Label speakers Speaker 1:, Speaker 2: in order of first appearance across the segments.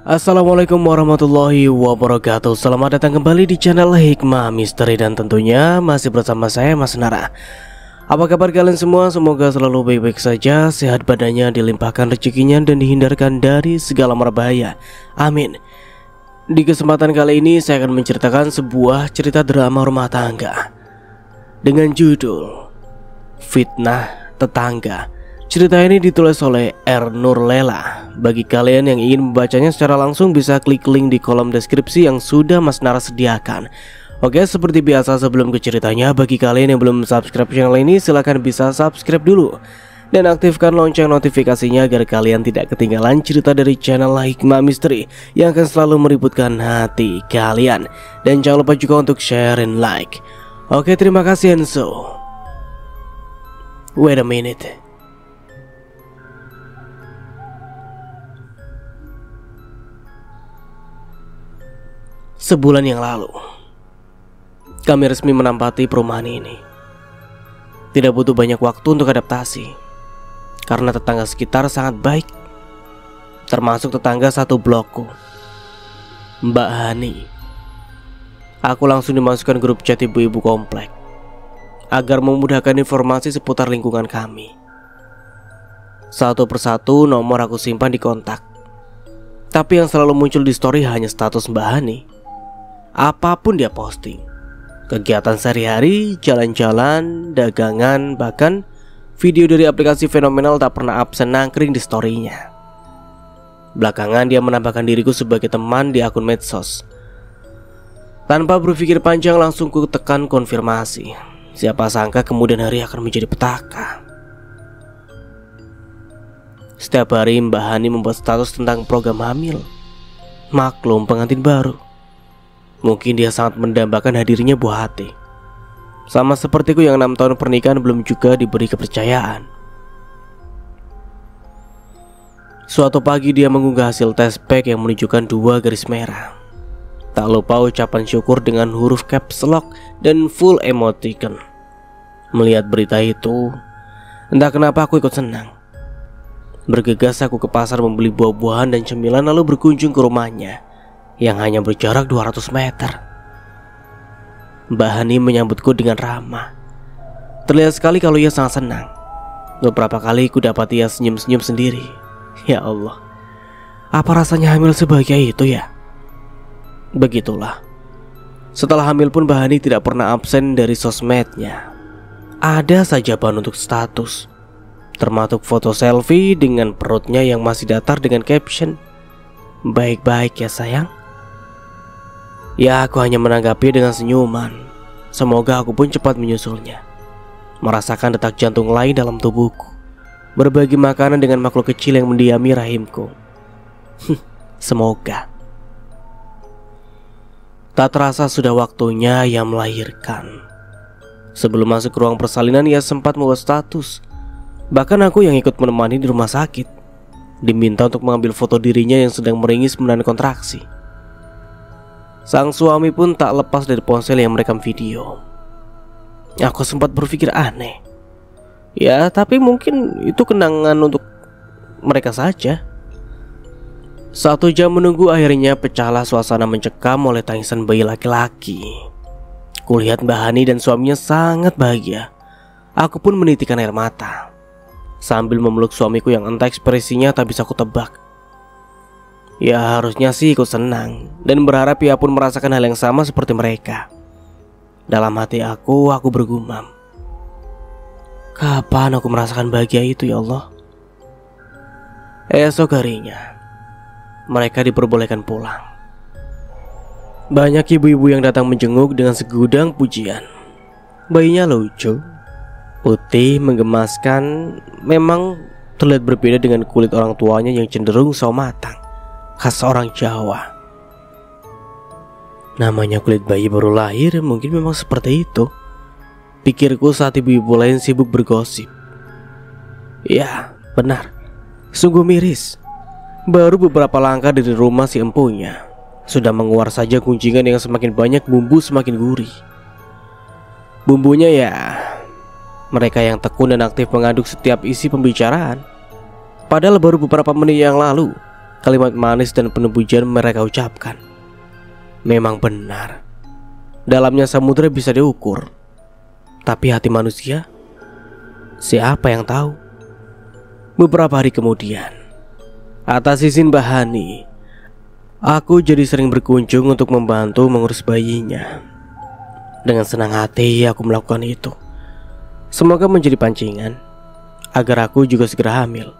Speaker 1: Assalamualaikum warahmatullahi wabarakatuh. Selamat datang kembali di channel Hikmah Misteri. Dan tentunya masih bersama saya Mas Nara. Apa kabar kalian semua? Semoga selalu baik-baik saja, sehat badannya, dilimpahkan rezekinya, dan dihindarkan dari segala berbahaya. Amin. Di kesempatan kali ini saya akan menceritakan sebuah cerita drama rumah tangga dengan judul Fitnah Tetangga. Cerita ini ditulis oleh R. Nurlela. Bagi kalian yang ingin membacanya secara langsung bisa klik link di kolom deskripsi yang sudah Mas Nara sediakan. Oke, seperti biasa sebelum ke ceritanya, bagi kalian yang belum subscribe channel ini silahkan bisa subscribe dulu dan aktifkan lonceng notifikasinya agar kalian tidak ketinggalan cerita dari channel Hikmah Misteri yang akan selalu meributkan hati kalian. Dan jangan lupa juga untuk share and like. Oke, terima kasih. And so, wait a minute. Sebulan yang lalu, kami resmi menempati perumahan ini. Tidak butuh banyak waktu untuk adaptasi, karena tetangga sekitar sangat baik, termasuk tetangga satu blokku, Mbak Hani. Aku langsung dimasukkan grup chat ibu-ibu komplek, agar memudahkan informasi seputar lingkungan kami. Satu persatu nomor aku simpan di kontak, tapi yang selalu muncul di story hanya status Mbak Hani. Apapun dia posting, kegiatan sehari-hari, jalan-jalan, dagangan, bahkan video dari aplikasi fenomenal tak pernah absen nangkring di storynya. Belakangan dia menambahkan diriku sebagai teman di akun medsos. Tanpa berpikir panjang langsung ku tekan konfirmasi. Siapa sangka kemudian hari akan menjadi petaka. Setiap hari Mbak Hani membuat status tentang program hamil. Maklum pengantin baru. Mungkin dia sangat mendambakan hadirnya buah hati. Sama sepertiku yang 6 tahun pernikahan belum juga diberi kepercayaan. Suatu pagi dia mengunggah hasil tes pack yang menunjukkan 2 garis merah. Tak lupa ucapan syukur dengan huruf caps lock dan full emoticon. Melihat berita itu, entah kenapa aku ikut senang. Bergegas aku ke pasar membeli buah-buahan dan cemilan lalu berkunjung ke rumahnya yang hanya berjarak 200 meter. Mbak Hani menyambutku dengan ramah. Terlihat sekali kalau ia sangat senang. Beberapa kali ku dapat ia senyum-senyum sendiri. Ya Allah, apa rasanya hamil sebahagia itu ya? Begitulah. Setelah hamil pun Mbak Hani tidak pernah absen dari sosmednya. Ada saja bahan untuk status, termasuk foto selfie dengan perutnya yang masih datar dengan caption, "Baik-baik ya sayang." Ya, aku hanya menanggapi dengan senyuman. Semoga aku pun cepat menyusulnya, merasakan detak jantung lain dalam tubuhku, berbagi makanan dengan makhluk kecil yang mendiami rahimku. Semoga. Tak terasa sudah waktunya ia melahirkan. Sebelum masuk ke ruang persalinan ia sempat membuat status. Bahkan aku yang ikut menemani di rumah sakit diminta untuk mengambil foto dirinya yang sedang meringis menahan kontraksi. Sang suami pun tak lepas dari ponsel yang merekam video. Aku sempat berpikir aneh. Ya, tapi mungkin itu kenangan untuk mereka saja. 1 jam menunggu akhirnya pecahlah suasana mencekam oleh tangisan bayi laki-laki. Kulihat Mbak Hani dan suaminya sangat bahagia. Aku pun menitikkan air mata sambil memeluk suamiku yang entah ekspresinya tak bisa kutebak. Ya harusnya sih ikut senang dan berharap ia pun merasakan hal yang sama seperti mereka. Dalam hati aku bergumam, kapan aku merasakan bahagia itu ya Allah? Esok harinya mereka diperbolehkan pulang. Banyak ibu-ibu yang datang menjenguk dengan segudang pujian. Bayinya lucu, putih, menggemaskan. Memang terlihat berbeda dengan kulit orang tuanya yang cenderung sawo matang, khas orang Jawa. Namanya kulit bayi baru lahir, mungkin memang seperti itu, pikirku saat ibu-ibu lain sibuk bergosip. Ya, benar. Sungguh miris. Baru beberapa langkah dari rumah si empunya, sudah menguar saja kuncingan yang semakin banyak, bumbu semakin gurih. Bumbunya ya mereka yang tekun dan aktif mengaduk setiap isi pembicaraan. Padahal baru beberapa menit yang lalu Kalimat manis dan penuh pujian mereka ucapkan. Memang benar, dalamnya samudera bisa diukur, tapi hati manusia, siapa yang tahu? Beberapa hari kemudian, atas izin Mbah Hani, aku jadi sering berkunjung untuk membantu mengurus bayinya. Dengan senang hati aku melakukan itu. Semoga menjadi pancingan agar aku juga segera hamil.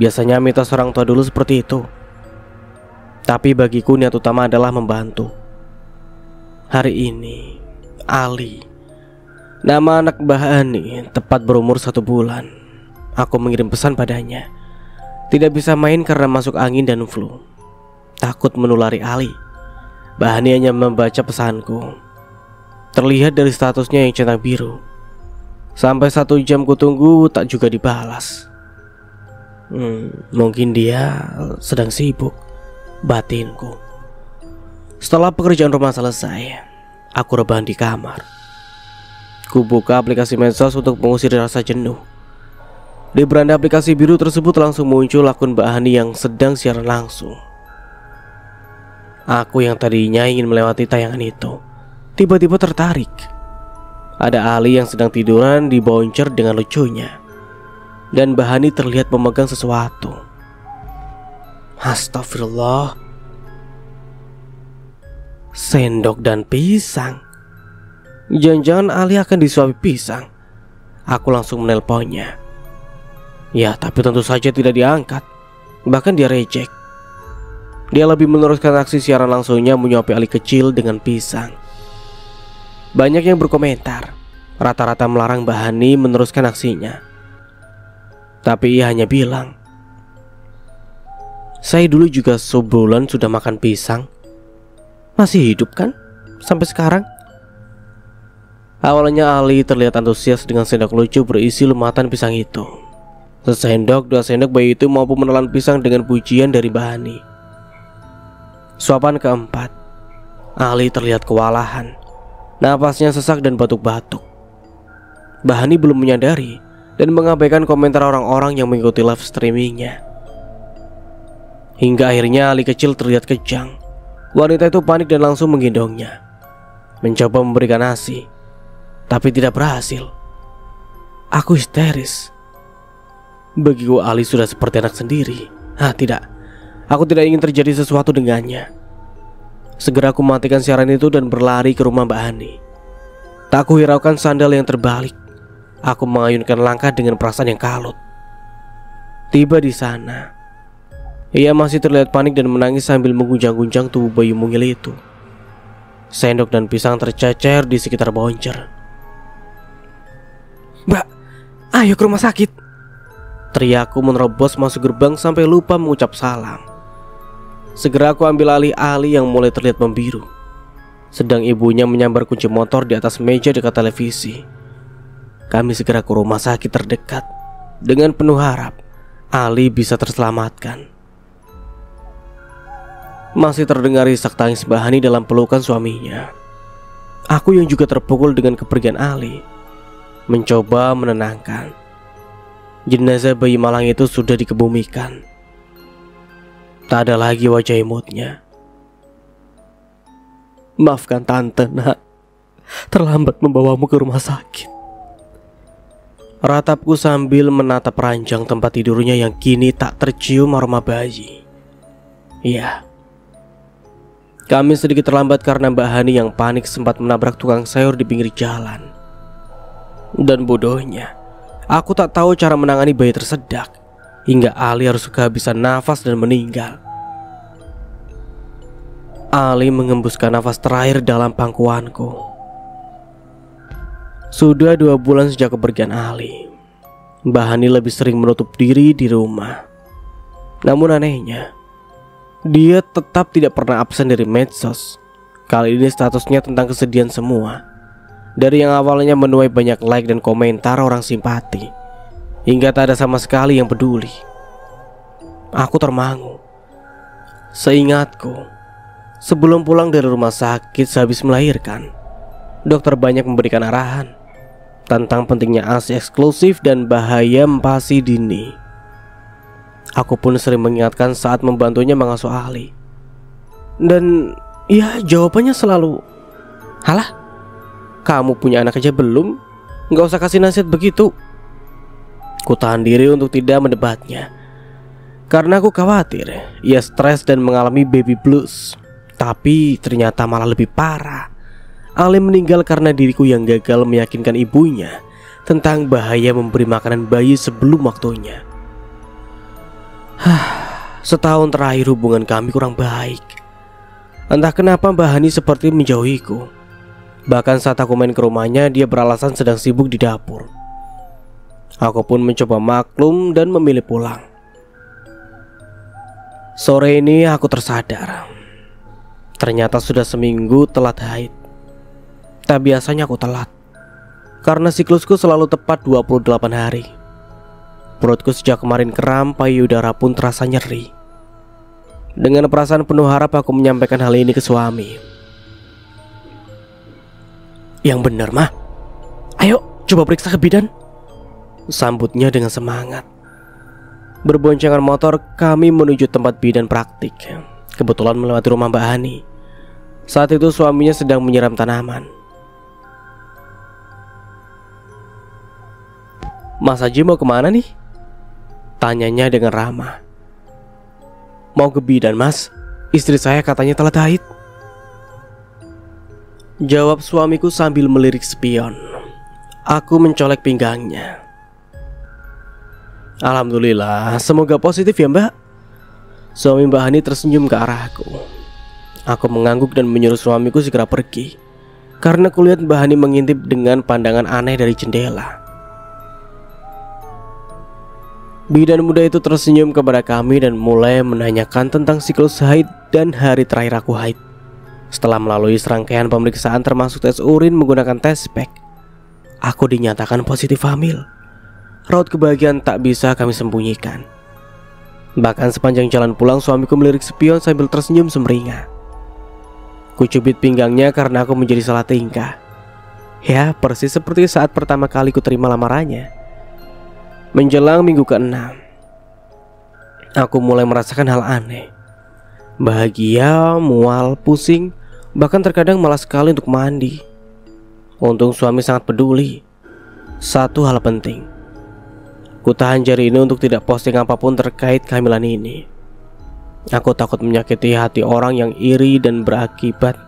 Speaker 1: Biasanya mitos orang tua dulu seperti itu. Tapi bagiku niat utama adalah membantu. Hari ini Ali, nama anak Mbah Hani, tepat berumur 1 bulan. Aku mengirim pesan padanya. Tidak bisa main karena masuk angin dan flu. Takut menulari Ali. Mbah Hani hanya membaca pesanku. Terlihat dari statusnya yang centang biru. Sampai 1 jam kutunggu tak juga dibalas. Mungkin dia sedang sibuk, batinku. Setelah pekerjaan rumah selesai, aku rebahan di kamar. Ku buka aplikasi medsos untuk mengusir rasa jenuh. Di beranda aplikasi biru tersebut langsung muncul akun Mbah Hani yang sedang siaran langsung. Aku yang tadinya ingin melewati tayangan itu tiba-tiba tertarik. Ada Ali yang sedang tiduran di bouncer dengan lucunya, dan Mbah Hani terlihat memegang sesuatu. Astagfirullah. Sendok dan pisang. Jangan-jangan Ali akan disuapi pisang. Aku langsung menelponnya. Ya, tapi tentu saja tidak diangkat. Bahkan dia reject. Dia lebih meneruskan aksi siaran langsungnya menyuapi Ali kecil dengan pisang. Banyak yang berkomentar. Rata-rata melarang Mbah Hani meneruskan aksinya. Tapi ia hanya bilang, saya dulu juga sebulan sudah makan pisang. Masih hidup kan? Sampai sekarang. Awalnya Ali terlihat antusias dengan sendok lucu berisi lumatan pisang itu. Sesendok, 2 sendok bayi itu mampu menelan pisang dengan pujian dari Mbah Hani. Suapan keempat, Ali terlihat kewalahan. Napasnya sesak dan batuk-batuk. Mbah Hani belum menyadari dan mengabaikan komentar orang-orang yang mengikuti live streamingnya. Hingga akhirnya Ali kecil terlihat kejang. Wanita itu panik dan langsung menggendongnya. Mencoba memberikan ASI, tapi tidak berhasil. Aku histeris. Bagiku Ali sudah seperti anak sendiri. Tidak, aku tidak ingin terjadi sesuatu dengannya. Segera aku matikan siaran itu dan berlari ke rumah Mbah Hani. Tak kuhiraukan sandal yang terbalik. Aku mengayunkan langkah dengan perasaan yang kalut. Tiba di sana, ia masih terlihat panik dan menangis sambil mengguncang-guncang tubuh bayi mungil itu. Sendok dan pisang tercecer di sekitar bouncer. Mbak, ayo ke rumah sakit, teriakku menerobos masuk gerbang sampai lupa mengucap salam. Segera aku ambil alih Ali yang mulai terlihat membiru, sedang ibunya menyambar kunci motor di atas meja dekat televisi. Kami segera ke rumah sakit terdekat dengan penuh harap Ali bisa terselamatkan. Masih terdengar isak tangis Mbah Hani dalam pelukan suaminya. Aku yang juga terpukul dengan kepergian Ali mencoba menenangkan. Jenazah bayi malang itu sudah dikebumikan. Tak ada lagi wajah imutnya. Maafkan tante, nak. Terlambat membawamu ke rumah sakit. Ratapku sambil menatap ranjang tempat tidurnya yang kini tak tercium aroma bayi. Iya, kami sedikit terlambat karena Mbah Hani yang panik sempat menabrak tukang sayur di pinggir jalan. Dan bodohnya, aku tak tahu cara menangani bayi tersedak, hingga Ali harus kehabisan nafas dan meninggal. Ali mengembuskan nafas terakhir dalam pangkuanku. Sudah 2 bulan sejak kepergian Ali, Mbah Hani lebih sering menutup diri di rumah. Namun anehnya, dia tetap tidak pernah absen dari medsos. Kali ini statusnya tentang kesedihan semua. Dari yang awalnya menuai banyak like dan komentar orang simpati, hingga tak ada sama sekali yang peduli. Aku termangu. Seingatku, sebelum pulang dari rumah sakit sehabis melahirkan, dokter banyak memberikan arahan tentang pentingnya ASI eksklusif dan bahaya empasi dini. Aku pun sering mengingatkan saat membantunya mengasuh Ali. Dan ya jawabannya selalu, "Halah, kamu punya anak aja belum? Gak usah kasih nasihat begitu." Ku tahan diri untuk tidak mendebatnya, karena aku khawatir ia stres dan mengalami baby blues. Tapi ternyata malah lebih parah. Ali meninggal karena diriku yang gagal meyakinkan ibunya tentang bahaya memberi makanan bayi sebelum waktunya. Setahun terakhir hubungan kami kurang baik. Entah kenapa Mbak Hani seperti menjauhiku. Bahkan saat aku main ke rumahnya, dia beralasan sedang sibuk di dapur. Aku pun mencoba maklum dan memilih pulang. Sore ini aku tersadar, ternyata sudah seminggu telat haid. Tak biasanya aku telat, karena siklusku selalu tepat 28 hari. Perutku sejak kemarin kram, payudara pun terasa nyeri. Dengan perasaan penuh harap aku menyampaikan hal ini ke suami. "Yang benar mah, ayo coba periksa ke bidan," sambutnya dengan semangat. Berboncengan motor kami menuju tempat bidan praktik. Kebetulan melewati rumah Mbak Hani. Saat itu suaminya sedang menyiram tanaman. "Mas Haji mau kemana nih?" tanyanya dengan ramah. "Mau ke bidan mas, istri saya katanya telat haid," jawab suamiku sambil melirik spion. Aku mencolek pinggangnya. "Alhamdulillah, semoga positif ya mbak." Suami Mbak Hani tersenyum ke arahku. Aku mengangguk dan menyuruh suamiku segera pergi, karena kulihat Mbak Hani mengintip dengan pandangan aneh dari jendela. Bidan muda itu tersenyum kepada kami dan mulai menanyakan tentang siklus haid dan hari terakhir aku haid. Setelah melalui serangkaian pemeriksaan termasuk tes urin menggunakan tes pack, aku dinyatakan positif hamil. Raut kebahagiaan tak bisa kami sembunyikan. Bahkan sepanjang jalan pulang suamiku melirik spion sambil tersenyum sumringah. Kucubit pinggangnya karena aku menjadi salah tingkah. Ya persis seperti saat pertama kali ku terima lamarannya. Menjelang minggu ke-6, aku mulai merasakan hal aneh. Bahagia, mual, pusing, bahkan terkadang malas sekali untuk mandi. Untung suami sangat peduli. Satu hal penting, ku tahan jari ini untuk tidak posting apapun terkait kehamilan ini. Aku takut menyakiti hati orang yang iri dan berakibat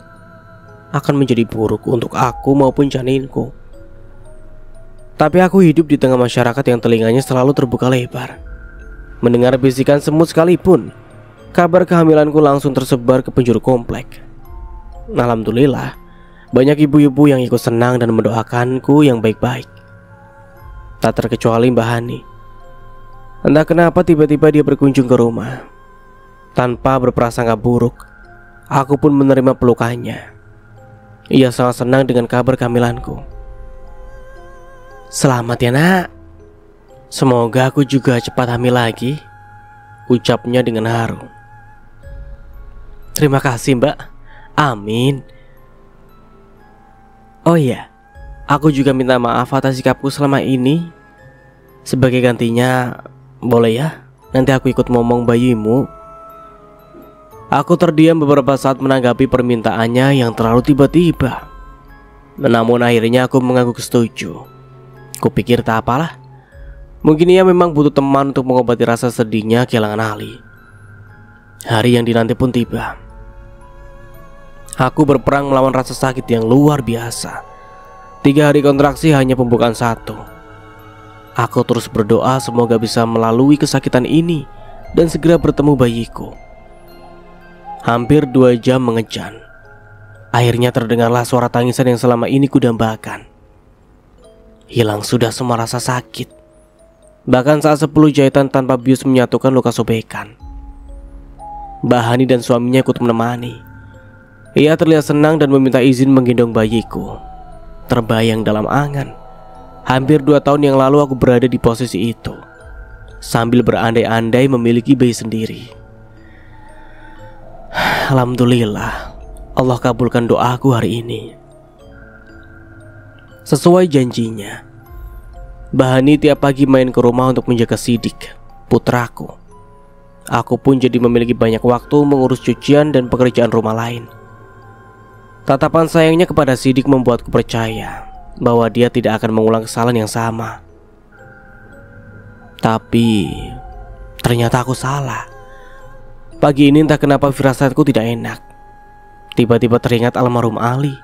Speaker 1: akan menjadi buruk untuk aku maupun janinku. Tapi aku hidup di tengah masyarakat yang telinganya selalu terbuka lebar. Mendengar bisikan semut sekalipun, kabar kehamilanku langsung tersebar ke penjuru komplek. Alhamdulillah, banyak ibu-ibu yang ikut senang dan mendoakanku yang baik-baik. Tak terkecuali Mbak Hani. Entah kenapa tiba-tiba dia berkunjung ke rumah. Tanpa berprasangka buruk, aku pun menerima pelukannya. Ia sangat senang dengan kabar kehamilanku. "Selamat ya nak, semoga aku juga cepat hamil lagi," ucapnya dengan haru. "Terima kasih mbak, amin. Oh iya, aku juga minta maaf atas sikapku selama ini. Sebagai gantinya, boleh ya nanti aku ikut momong bayimu?" Aku terdiam beberapa saat menanggapi permintaannya yang terlalu tiba-tiba. Namun akhirnya aku mengangguk setuju. Kupikir tak apalah, mungkin ia memang butuh teman untuk mengobati rasa sedihnya kehilangan Ali. Hari yang dinanti pun tiba. Aku berperang melawan rasa sakit yang luar biasa. 3 hari kontraksi hanya pembukaan 1. Aku terus berdoa semoga bisa melalui kesakitan ini dan segera bertemu bayiku. Hampir 2 jam mengejan. Akhirnya terdengarlah suara tangisan yang selama ini kudambakan. Hilang sudah semua rasa sakit. Bahkan saat 10 jahitan tanpa bius menyatukan luka sobekan. Mbak Hani dan suaminya ikut menemani. Ia terlihat senang dan meminta izin menggendong bayiku. Terbayang dalam angan, hampir 2 tahun yang lalu aku berada di posisi itu, sambil berandai-andai memiliki bayi sendiri. Alhamdulillah, Allah kabulkan doaku hari ini. Sesuai janjinya, Mbak Hani tiap pagi main ke rumah untuk menjaga Sidik, putraku. Aku pun jadi memiliki banyak waktu mengurus cucian dan pekerjaan rumah lain. Tatapan sayangnya kepada Sidik membuatku percaya bahwa dia tidak akan mengulang kesalahan yang sama. Tapi ternyata aku salah. Pagi ini entah kenapa firasatku tidak enak. Tiba-tiba teringat almarhum Ali.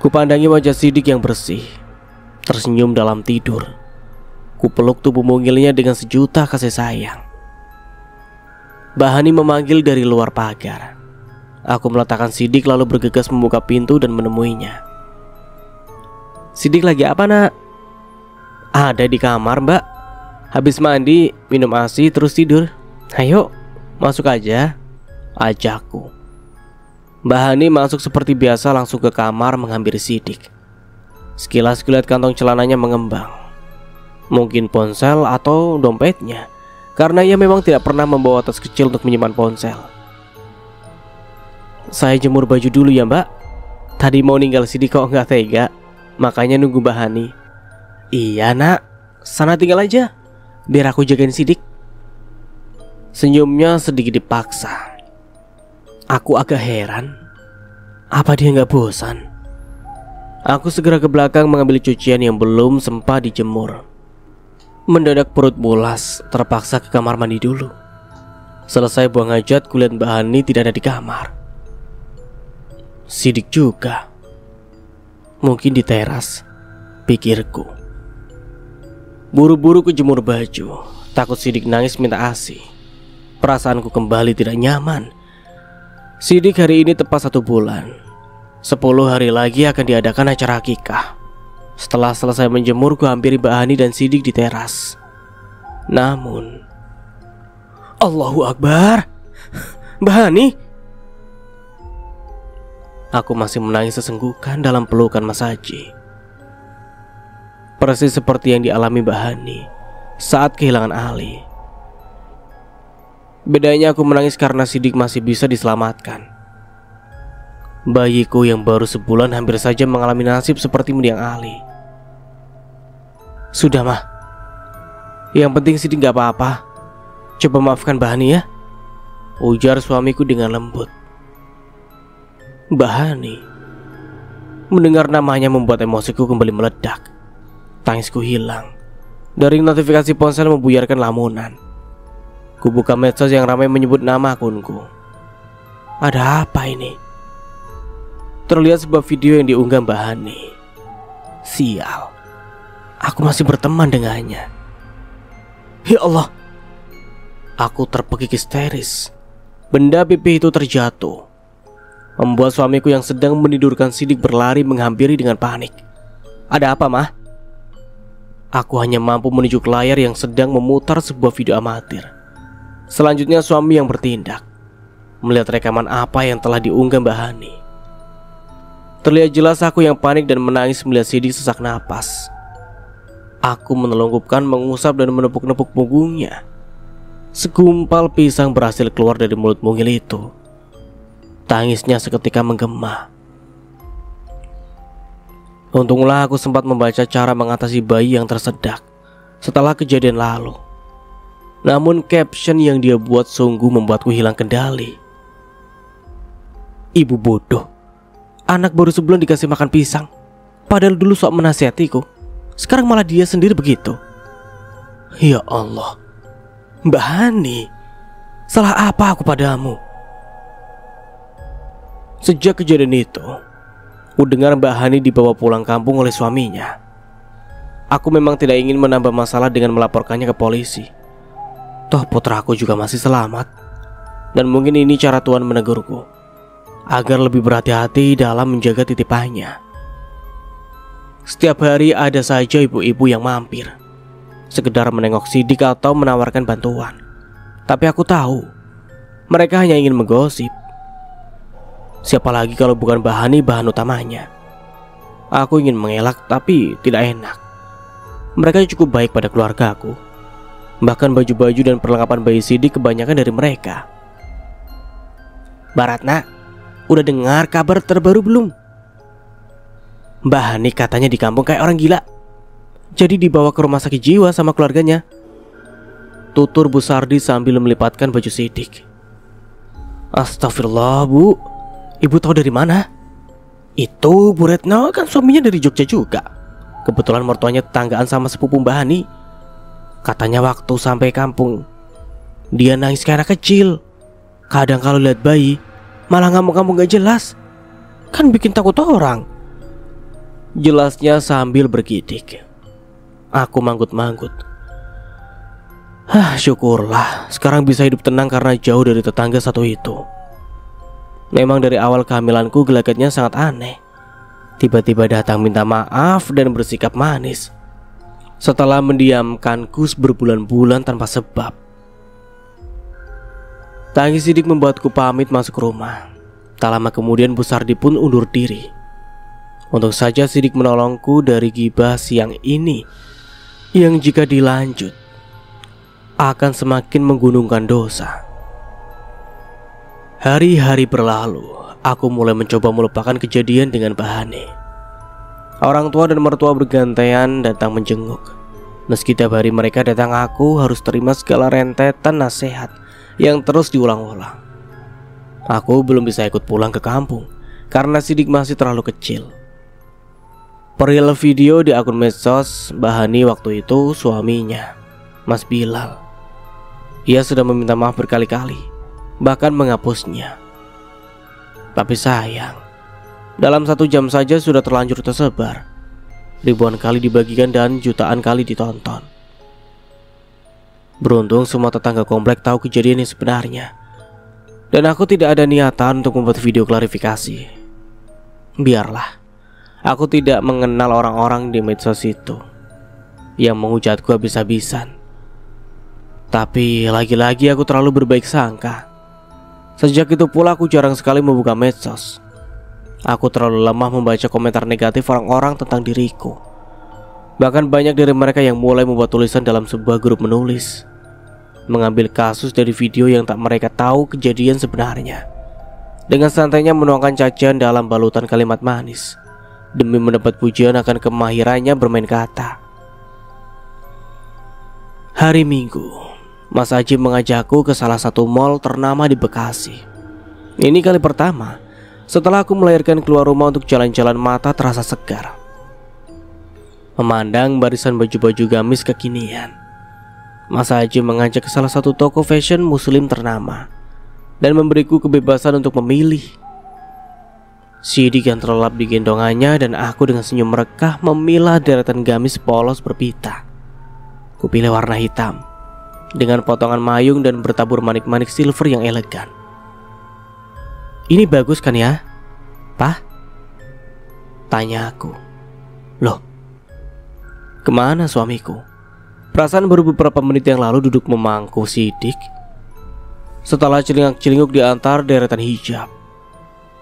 Speaker 1: Kupandangi wajah Sidik yang bersih, tersenyum dalam tidur. Kupeluk tubuh mungilnya dengan sejuta kasih sayang. Bahani memanggil dari luar pagar. Aku meletakkan Sidik lalu bergegas membuka pintu dan menemuinya. "Sidik lagi apa, Nak?" "Ada di kamar, Mbak. Habis mandi, minum ASI terus tidur. Ayo, masuk aja," ajakku. Mbak Hani masuk seperti biasa langsung ke kamar menghampiri Sidik. Sekilas kulihat kantong celananya mengembang. Mungkin ponsel atau dompetnya, karena ia memang tidak pernah membawa tas kecil untuk menyimpan ponsel. "Saya jemur baju dulu ya, Mbak. Tadi mau ninggal Sidik kok nggak tega, makanya nunggu Mbak Hani." "Iya, Nak. Sana tinggal aja, biar aku jagain Sidik." Senyumnya sedikit dipaksa. Aku agak heran, apa dia nggak bosan? Aku segera ke belakang mengambil cucian yang belum sempat dijemur. Mendadak perut mulas, terpaksa ke kamar mandi dulu. Selesai buang hajat, kulihat Mbak Hani tidak ada di kamar. Sidik juga. Mungkin di teras, pikirku. Buru-buru kujemur baju, takut Sidik nangis minta ASI. Perasaanku kembali tidak nyaman. Sidik hari ini tepat 1 bulan. 10 hari lagi akan diadakan acara akikah. Setelah selesai menjemur, ku hampiri Mbak Hani dan Sidik di teras. Namun, Allahu Akbar, Mbak Hani. Aku masih menangis sesenggukan dalam pelukan Mas Haji. Persis seperti yang dialami Mbak Hani saat kehilangan Ali. Bedanya aku menangis karena Sidik masih bisa diselamatkan. Bayiku yang baru sebulan hampir saja mengalami nasib seperti mendiang Ali. "Sudah, Mah. Yang penting Sidik gak apa-apa. Coba maafkan Mbak Hani ya," ujar suamiku dengan lembut. Mbak Hani. Mendengar namanya membuat emosiku kembali meledak. Tangisku hilang. Dari notifikasi ponsel membuyarkan lamunan. Kubuka medsos yang ramai menyebut nama akunku. Ada apa ini? Terlihat sebuah video yang diunggah Mbak Hani. Sial, aku masih berteman dengannya. Ya Allah, aku terpekik histeris. Benda pipih itu terjatuh, membuat suamiku yang sedang menidurkan Sidik berlari menghampiri dengan panik. "Ada apa, Mah?" Aku hanya mampu menunjuk layar yang sedang memutar sebuah video amatir. Selanjutnya suami yang bertindak, melihat rekaman apa yang telah diunggah Mbak Hani. Terlihat jelas aku yang panik dan menangis melihat Sidik sesak napas. Aku menelungkupkan, mengusap dan menepuk-nepuk punggungnya. Segumpal pisang berhasil keluar dari mulut mungil itu. Tangisnya seketika menggema. Untunglah aku sempat membaca cara mengatasi bayi yang tersedak setelah kejadian lalu. Namun caption yang dia buat sungguh membuatku hilang kendali. "Ibu bodoh, anak baru sebulan dikasih makan pisang, padahal dulu sok menasihatiku. Sekarang malah dia sendiri begitu." Ya Allah, Mbak Hani, salah apa aku padamu? Sejak kejadian itu, ku dengar Mbak Hani dibawa pulang kampung oleh suaminya. Aku memang tidak ingin menambah masalah dengan melaporkannya ke polisi. Toh putraku juga masih selamat. Dan mungkin ini cara Tuhan menegurku, agar lebih berhati-hati dalam menjaga titipannya. Setiap hari ada saja ibu-ibu yang mampir, sekedar menengok Sidik atau menawarkan bantuan. Tapi aku tahu, mereka hanya ingin menggosip. Siapa lagi kalau bukan Mbak Hani bahan utamanya. Aku ingin mengelak tapi tidak enak. Mereka cukup baik pada keluarga aku. Bahkan baju-baju dan perlengkapan bayi Sidik kebanyakan dari mereka. "Mbak Ratna, udah dengar kabar terbaru belum? Mbak Hani katanya di kampung kayak orang gila. Jadi dibawa ke rumah sakit jiwa sama keluarganya." tutur Bu Sardi sambil melipatkan baju Sidik. Astagfirullah Bu, Ibu tahu dari mana? Itu Bu Retno kan suaminya dari Jogja juga. Kebetulan mertuanya tetanggaan sama sepupu Mbak Hani. Katanya waktu sampai kampung dia nangis kayak anak kecil. Kadang kalau lihat bayi malah ngamuk-ngamuk gak jelas. Kan bikin takut orang. Jelasnya sambil bergidik. Aku manggut-manggut. Syukurlah sekarang bisa hidup tenang karena jauh dari tetangga satu itu. Memang dari awal kehamilanku gelagatnya sangat aneh. Tiba-tiba datang minta maaf dan bersikap manis setelah mendiamkanku berbulan-bulan tanpa sebab. Tangis Sidik membuatku pamit masuk rumah. Tak lama kemudian Bu Sardi pun undur diri. Untuk saja Sidik menolongku dari gibah siang ini, yang jika dilanjut akan semakin menggunungkan dosa. Hari-hari berlalu, aku mulai mencoba melupakan kejadian dengan Mbak Hani. Orang tua dan mertua bergantian datang menjenguk. Meski tiap hari mereka datang, aku harus terima segala rentetan nasihat yang terus diulang-ulang. Aku belum bisa ikut pulang ke kampung karena Sidik masih terlalu kecil. Perihal video di akun medsos Mbak Hani waktu itu suaminya, Mas Bilal. Ia sudah meminta maaf berkali-kali, bahkan menghapusnya. Tapi sayang, dalam 1 jam saja sudah terlanjur tersebar. Ribuan kali dibagikan dan jutaan kali ditonton. Beruntung semua tetangga komplek tahu kejadian yang sebenarnya. Dan aku tidak ada niatan untuk membuat video klarifikasi. Biarlah, aku tidak mengenal orang-orang di medsos itu yang menghujatku habis-habisan. Tapi lagi-lagi aku terlalu berbaik sangka. Sejak itu pula aku jarang sekali membuka medsos. Aku terlalu lemah membaca komentar negatif orang-orang tentang diriku. Bahkan banyak dari mereka yang mulai membuat tulisan dalam sebuah grup menulis, mengambil kasus dari video yang tak mereka tahu kejadian sebenarnya, dengan santainya menuangkan cacian dalam balutan kalimat manis demi mendapat pujian akan kemahirannya bermain kata. Hari Minggu, Mas Aji mengajakku ke salah satu mall ternama di Bekasi. Ini kali pertama setelah aku melahirkan keluar rumah untuk jalan-jalan, mata terasa segar memandang barisan baju-baju gamis kekinian. Mas Aji mengajak ke salah satu toko fashion muslim ternama dan memberiku kebebasan untuk memilih. Sidik yang terlelap di gendongannya dan aku dengan senyum merekah memilah deretan gamis polos berpita. Kupilih warna hitam dengan potongan mayung dan bertabur manik-manik silver yang elegan. Ini bagus kan ya, Pak? Tanya aku. Loh, kemana suamiku? Perasaan baru beberapa menit yang lalu duduk memangku Sidik. Setelah celingak-celinguk di antar deretan hijab,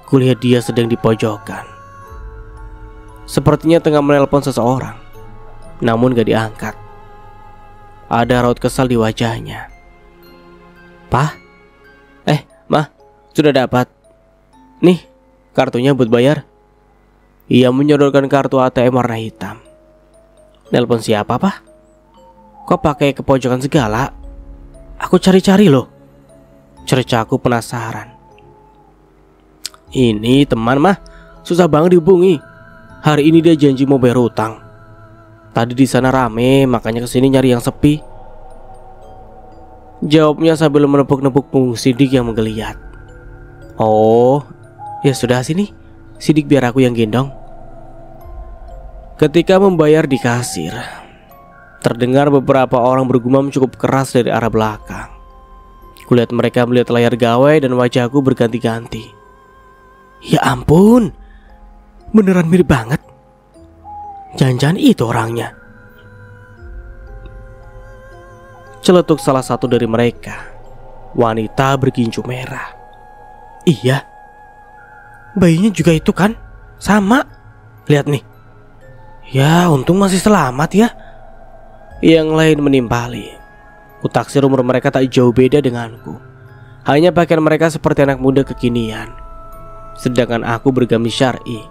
Speaker 1: kulihat dia sedang di pojokan. Sepertinya tengah menelpon seseorang, namun gak diangkat. Ada raut kesal di wajahnya. Pak? Mah, sudah dapat. Nih, kartunya buat bayar. Ia menyodorkan kartu ATM warna hitam. Nelpon siapa, Pak? Kok pakai ke pojokan segala? Aku cari-cari loh. Cercaku penasaran. Ini teman mah, susah banget dihubungi. Hari ini dia janji mau bayar utang. Tadi di sana rame, makanya kesini nyari yang sepi. Jawabnya sambil menepuk-nepuk punggung Sidik yang menggeliat. Oh, ya sudah sini, Sidik biar aku yang gendong. Ketika membayar di kasir, terdengar beberapa orang bergumam cukup keras dari arah belakang. Kulihat mereka melihat layar gawai dan wajahku berganti-ganti. Ya ampun, beneran mirip banget. Jangan-jangan itu orangnya. Celetuk salah satu dari mereka, wanita berginju merah. Iya, bayinya juga itu kan? Sama. Lihat nih. Ya untung masih selamat ya. Yang lain menimpali. Kutaksir umur mereka tak jauh beda denganku. Hanya pakaian mereka seperti anak muda kekinian, sedangkan aku bergamis syar'i.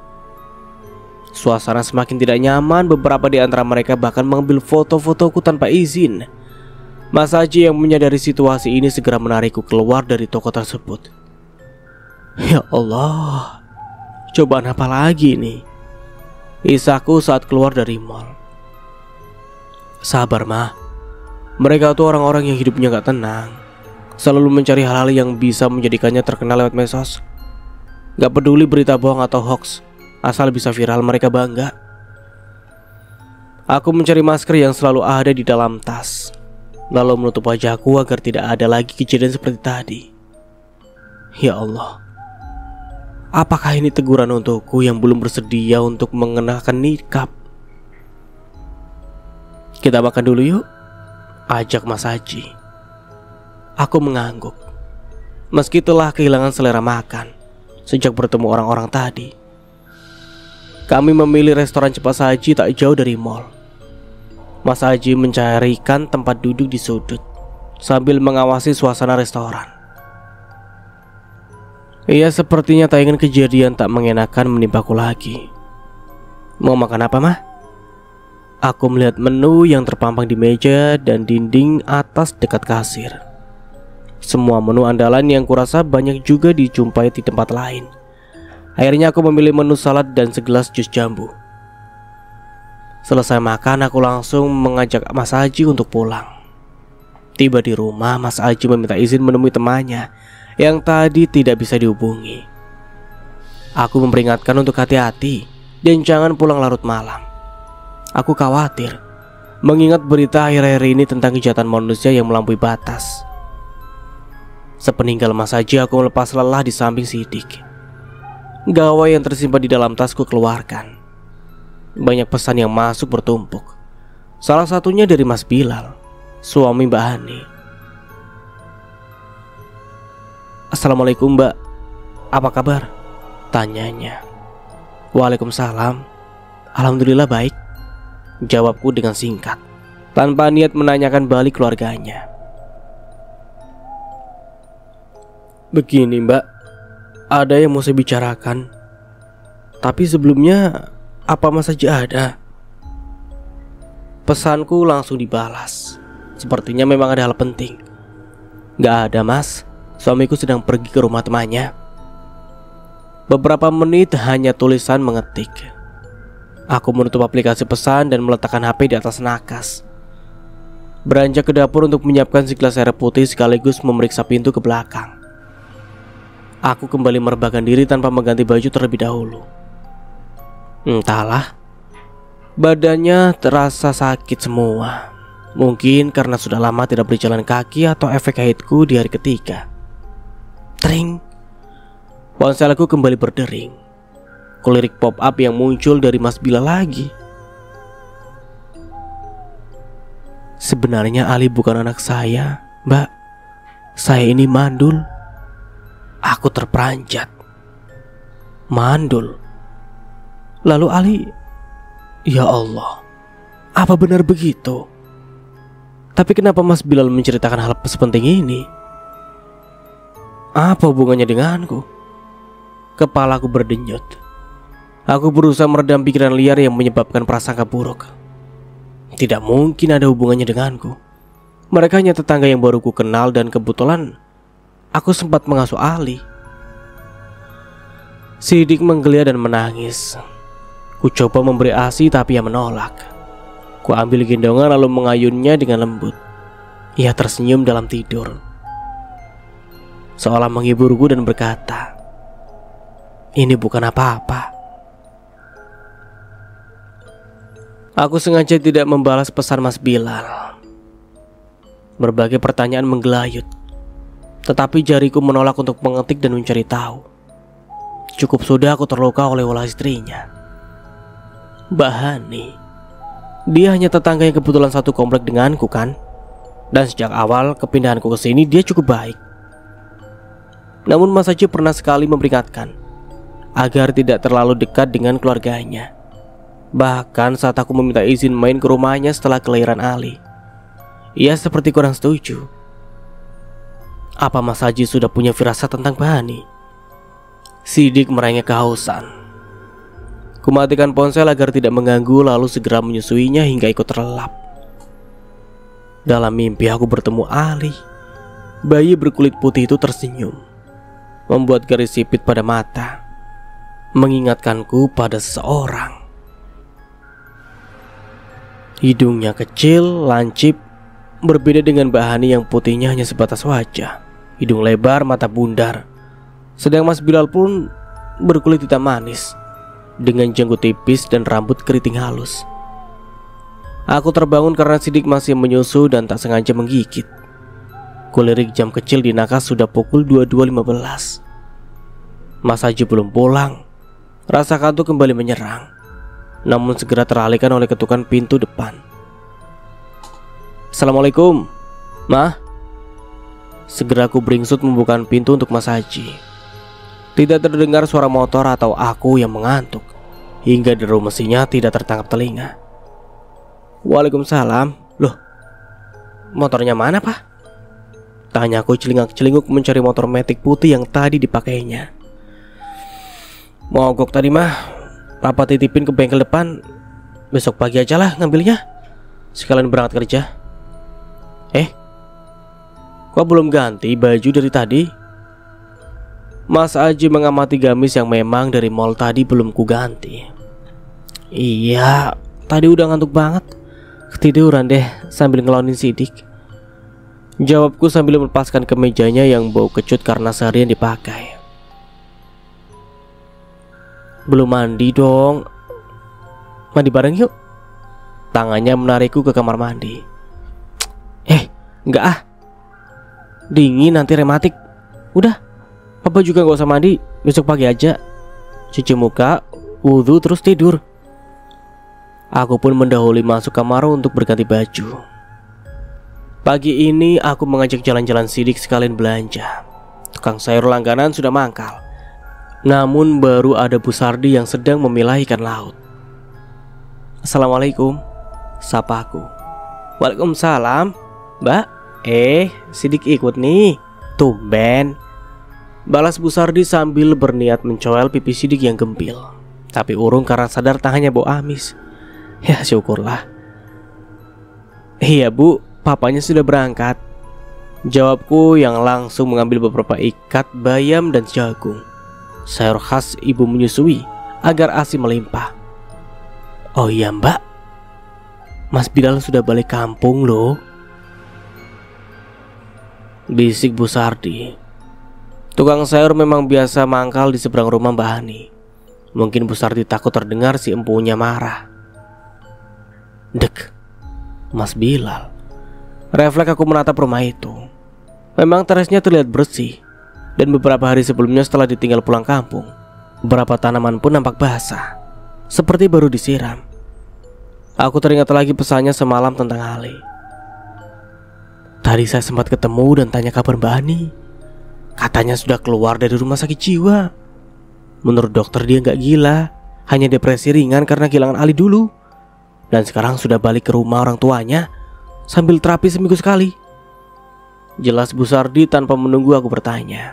Speaker 1: Suasana semakin tidak nyaman. Beberapa di antara mereka bahkan mengambil foto-fotoku tanpa izin. Mas Haji yang menyadari situasi ini segera menarikku keluar dari toko tersebut. Ya Allah, cobaan apa lagi nih? Isahku saat keluar dari mall. Sabar mah, mereka tuh orang-orang yang hidupnya gak tenang, selalu mencari hal-hal yang bisa menjadikannya terkenal lewat medsos. Gak peduli berita bohong atau hoax, asal bisa viral mereka bangga. Aku mencari masker yang selalu ada di dalam tas, lalu menutup wajahku agar tidak ada lagi kejadian seperti tadi. Ya Allah, apakah ini teguran untukku yang belum bersedia untuk mengenakan nikab? Kita makan dulu yuk, ajak Mas Haji. Aku mengangguk. Meski telah kehilangan selera makan sejak bertemu orang-orang tadi. Kami memilih restoran cepat saji tak jauh dari mall. Mas Haji mencarikan tempat duduk di sudut sambil mengawasi suasana restoran. Ia sepertinya tak ingin kejadian tak mengenakan menimpaku lagi. Mau makan apa mah? Aku melihat menu yang terpampang di meja dan dinding atas dekat kasir. Semua menu andalan yang kurasa banyak juga dijumpai di tempat lain. Akhirnya aku memilih menu salad dan segelas jus jambu. Selesai makan, aku langsung mengajak Mas Haji untuk pulang. Tiba di rumah, Mas Haji meminta izin menemui temannya yang tadi tidak bisa dihubungi. Aku memperingatkan untuk hati-hati dan jangan pulang larut malam. Aku khawatir mengingat berita akhir-akhir ini tentang kejahatan manusia yang melampaui batas. Sepeninggal Mas Haji, aku melepas lelah di samping Sidik. Gawai yang tersimpan di dalam tasku keluarkan. Banyak pesan yang masuk bertumpuk. Salah satunya dari Mas Bilal, suami Mbak Hani. Assalamualaikum Mbak, apa kabar? Tanyanya. Waalaikumsalam. Alhamdulillah baik, jawabku dengan singkat, tanpa niat menanyakan balik keluarganya. Begini Mbak, ada yang mau saya bicarakan. Tapi sebelumnya, apa Mas Haji ada? Pesanku langsung dibalas. Sepertinya memang ada hal penting. Gak ada Mas, suamiku sedang pergi ke rumah temannya. Beberapa menit hanya tulisan mengetik. Aku menutup aplikasi pesan dan meletakkan HP di atas nakas. Beranjak ke dapur untuk menyiapkan segelas air putih sekaligus memeriksa pintu ke belakang. Aku kembali merebahkan diri tanpa mengganti baju terlebih dahulu. Entahlah, badannya terasa sakit semua. Mungkin karena sudah lama tidak berjalan kaki atau efek haidku di hari ketiga. Tring, ponselku kembali berdering. Kulirik pop up yang muncul dari Mas Bilal lagi. Sebenarnya Ali bukan anak saya, Mbak. Saya ini mandul. Aku terperanjat. Mandul. Lalu Ali, ya Allah, apa benar begitu? Tapi kenapa Mas Bilal menceritakan hal sepenting ini? Apa hubungannya denganku? Kepalaku berdenyut. Aku berusaha meredam pikiran liar yang menyebabkan prasangka buruk. Tidak mungkin ada hubungannya denganku. Mereka hanya tetangga yang baru ku kenal dan kebetulan aku sempat mengasuh Ali. Sidik menggeliat dan menangis. Ku coba memberi ASI tapi ia menolak. Ku ambil gendongan lalu mengayunnya dengan lembut. Ia tersenyum dalam tidur, seolah menghiburku dan berkata, "Ini bukan apa-apa." Aku sengaja tidak membalas pesan Mas Bilal. Berbagai pertanyaan menggelayut, tetapi jariku menolak untuk mengetik dan mencari tahu. Cukup sudah aku terluka oleh ulah istrinya, Mbak Hani. Dia hanya tetangga yang kebetulan satu komplek denganku kan. Dan sejak awal kepindahanku ke sini dia cukup baik. Namun Mas Haji pernah sekali memperingatkan agar tidak terlalu dekat dengan keluarganya. Bahkan saat aku meminta izin main ke rumahnya setelah kelahiran Ali, ia seperti kurang setuju. Apa Mas Haji sudah punya firasat tentang Mbak Hani? Sidik merengek kehausan. Kumatikan ponsel agar tidak mengganggu lalu segera menyusuinya hingga ikut terlelap. Dalam mimpi aku bertemu Ali. Bayi berkulit putih itu tersenyum, membuat garis sipit pada mata, mengingatkanku pada seseorang. Hidungnya kecil, lancip, berbeda dengan Mbak Hani yang putihnya hanya sebatas wajah. Hidung lebar, mata bundar. Sedang Mas Bilal pun berkulit hitam manis, dengan janggut tipis dan rambut keriting halus. Aku terbangun karena Sidik masih menyusu dan tak sengaja menggigit. Kulirik jam kecil di nakas sudah pukul 22.15. Mas Haji belum pulang. Rasa kantuk kembali menyerang, namun segera teralihkan oleh ketukan pintu depan. Assalamualaikum, Ma. Segera aku beringsut membuka pintu untuk Mas Haji. Tidak terdengar suara motor atau aku yang mengantuk, hingga deru mesinnya tidak tertangkap telinga. Waalaikumsalam. Loh, motornya mana, Pak? Tanya aku celingak-celinguk mencari motor Matic putih yang tadi dipakainya. Mogok tadi, mah. Papa titipin ke bengkel depan. Besok pagi aja lah ngambilnya, sekalian berangkat kerja. Kok belum ganti baju dari tadi? Mas Haji mengamati gamis yang memang dari mall tadi belum kuganti. Iya, tadi udah ngantuk banget. Ketiduran deh sambil ngelonin Sidik, jawabku sambil melepaskan kemejanya yang bau kecut karena seharian dipakai. Belum mandi dong. Mandi bareng yuk. Tangannya menarikku ke kamar mandi. Enggak ah, dingin nanti rematik. Udah, Papa juga gak usah mandi, besok pagi aja. Cuci muka, wudhu terus tidur. Aku pun mendahului masuk kamar untuk berganti baju. Pagi ini aku mengajak jalan-jalan Sidik sekalian belanja. Tukang sayur langganan sudah mangkal, namun baru ada Bu Sardi yang sedang memilah ikan laut. Assalamualaikum, sapaku. Waalaikumsalam, Mbak. Sidik ikut nih. Tumben, balas Bu Sardi sambil berniat mencoel pipi Sidik yang gempil, tapi urung karena sadar tangannya bau amis. Ya syukurlah. Iya Bu, papanya sudah berangkat, jawabku yang langsung mengambil beberapa ikat bayam dan jagung, sayur khas ibu menyusui agar ASI melimpah. Oh iya Mbak, Mas Bilal sudah balik kampung loh, bisik Bu Sardi. Tukang sayur memang biasa mangkal di seberang rumah Mbak Hani. Mungkin Bu Sardi takut terdengar si empunya marah. Dek, Mas Bilal. Refleks aku menatap rumah itu. Memang terasnya terlihat bersih, dan beberapa hari sebelumnya setelah ditinggal pulang kampung, beberapa tanaman pun nampak basah, seperti baru disiram. Aku teringat lagi pesannya semalam tentang Ali. Tadi saya sempat ketemu dan tanya kabar Mbak Ani. Katanya sudah keluar dari rumah sakit jiwa. Menurut dokter dia nggak gila, hanya depresi ringan karena kehilangan Ali dulu. Dan sekarang sudah balik ke rumah orang tuanya sambil terapi seminggu sekali. Jelas Bu Sardi tanpa menunggu aku bertanya.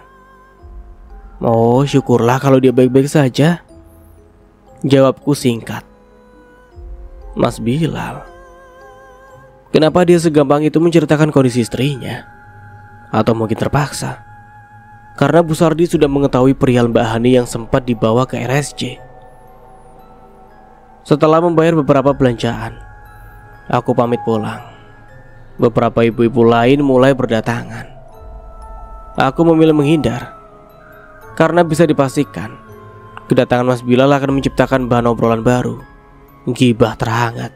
Speaker 1: Oh syukurlah kalau dia baik-baik saja, jawabku singkat. Mas Bilal, kenapa dia segampang itu menceritakan kondisi istrinya? Atau mungkin terpaksa? Karena Bu Sardi sudah mengetahui perihal Mbak Hani yang sempat dibawa ke RSJ. Setelah membayar beberapa belanjaan, aku pamit pulang. Beberapa ibu-ibu lain mulai berdatangan. Aku memilih menghindar, karena bisa dipastikan kedatangan Mas Bilal akan menciptakan bahan obrolan baru, gibah terhangat.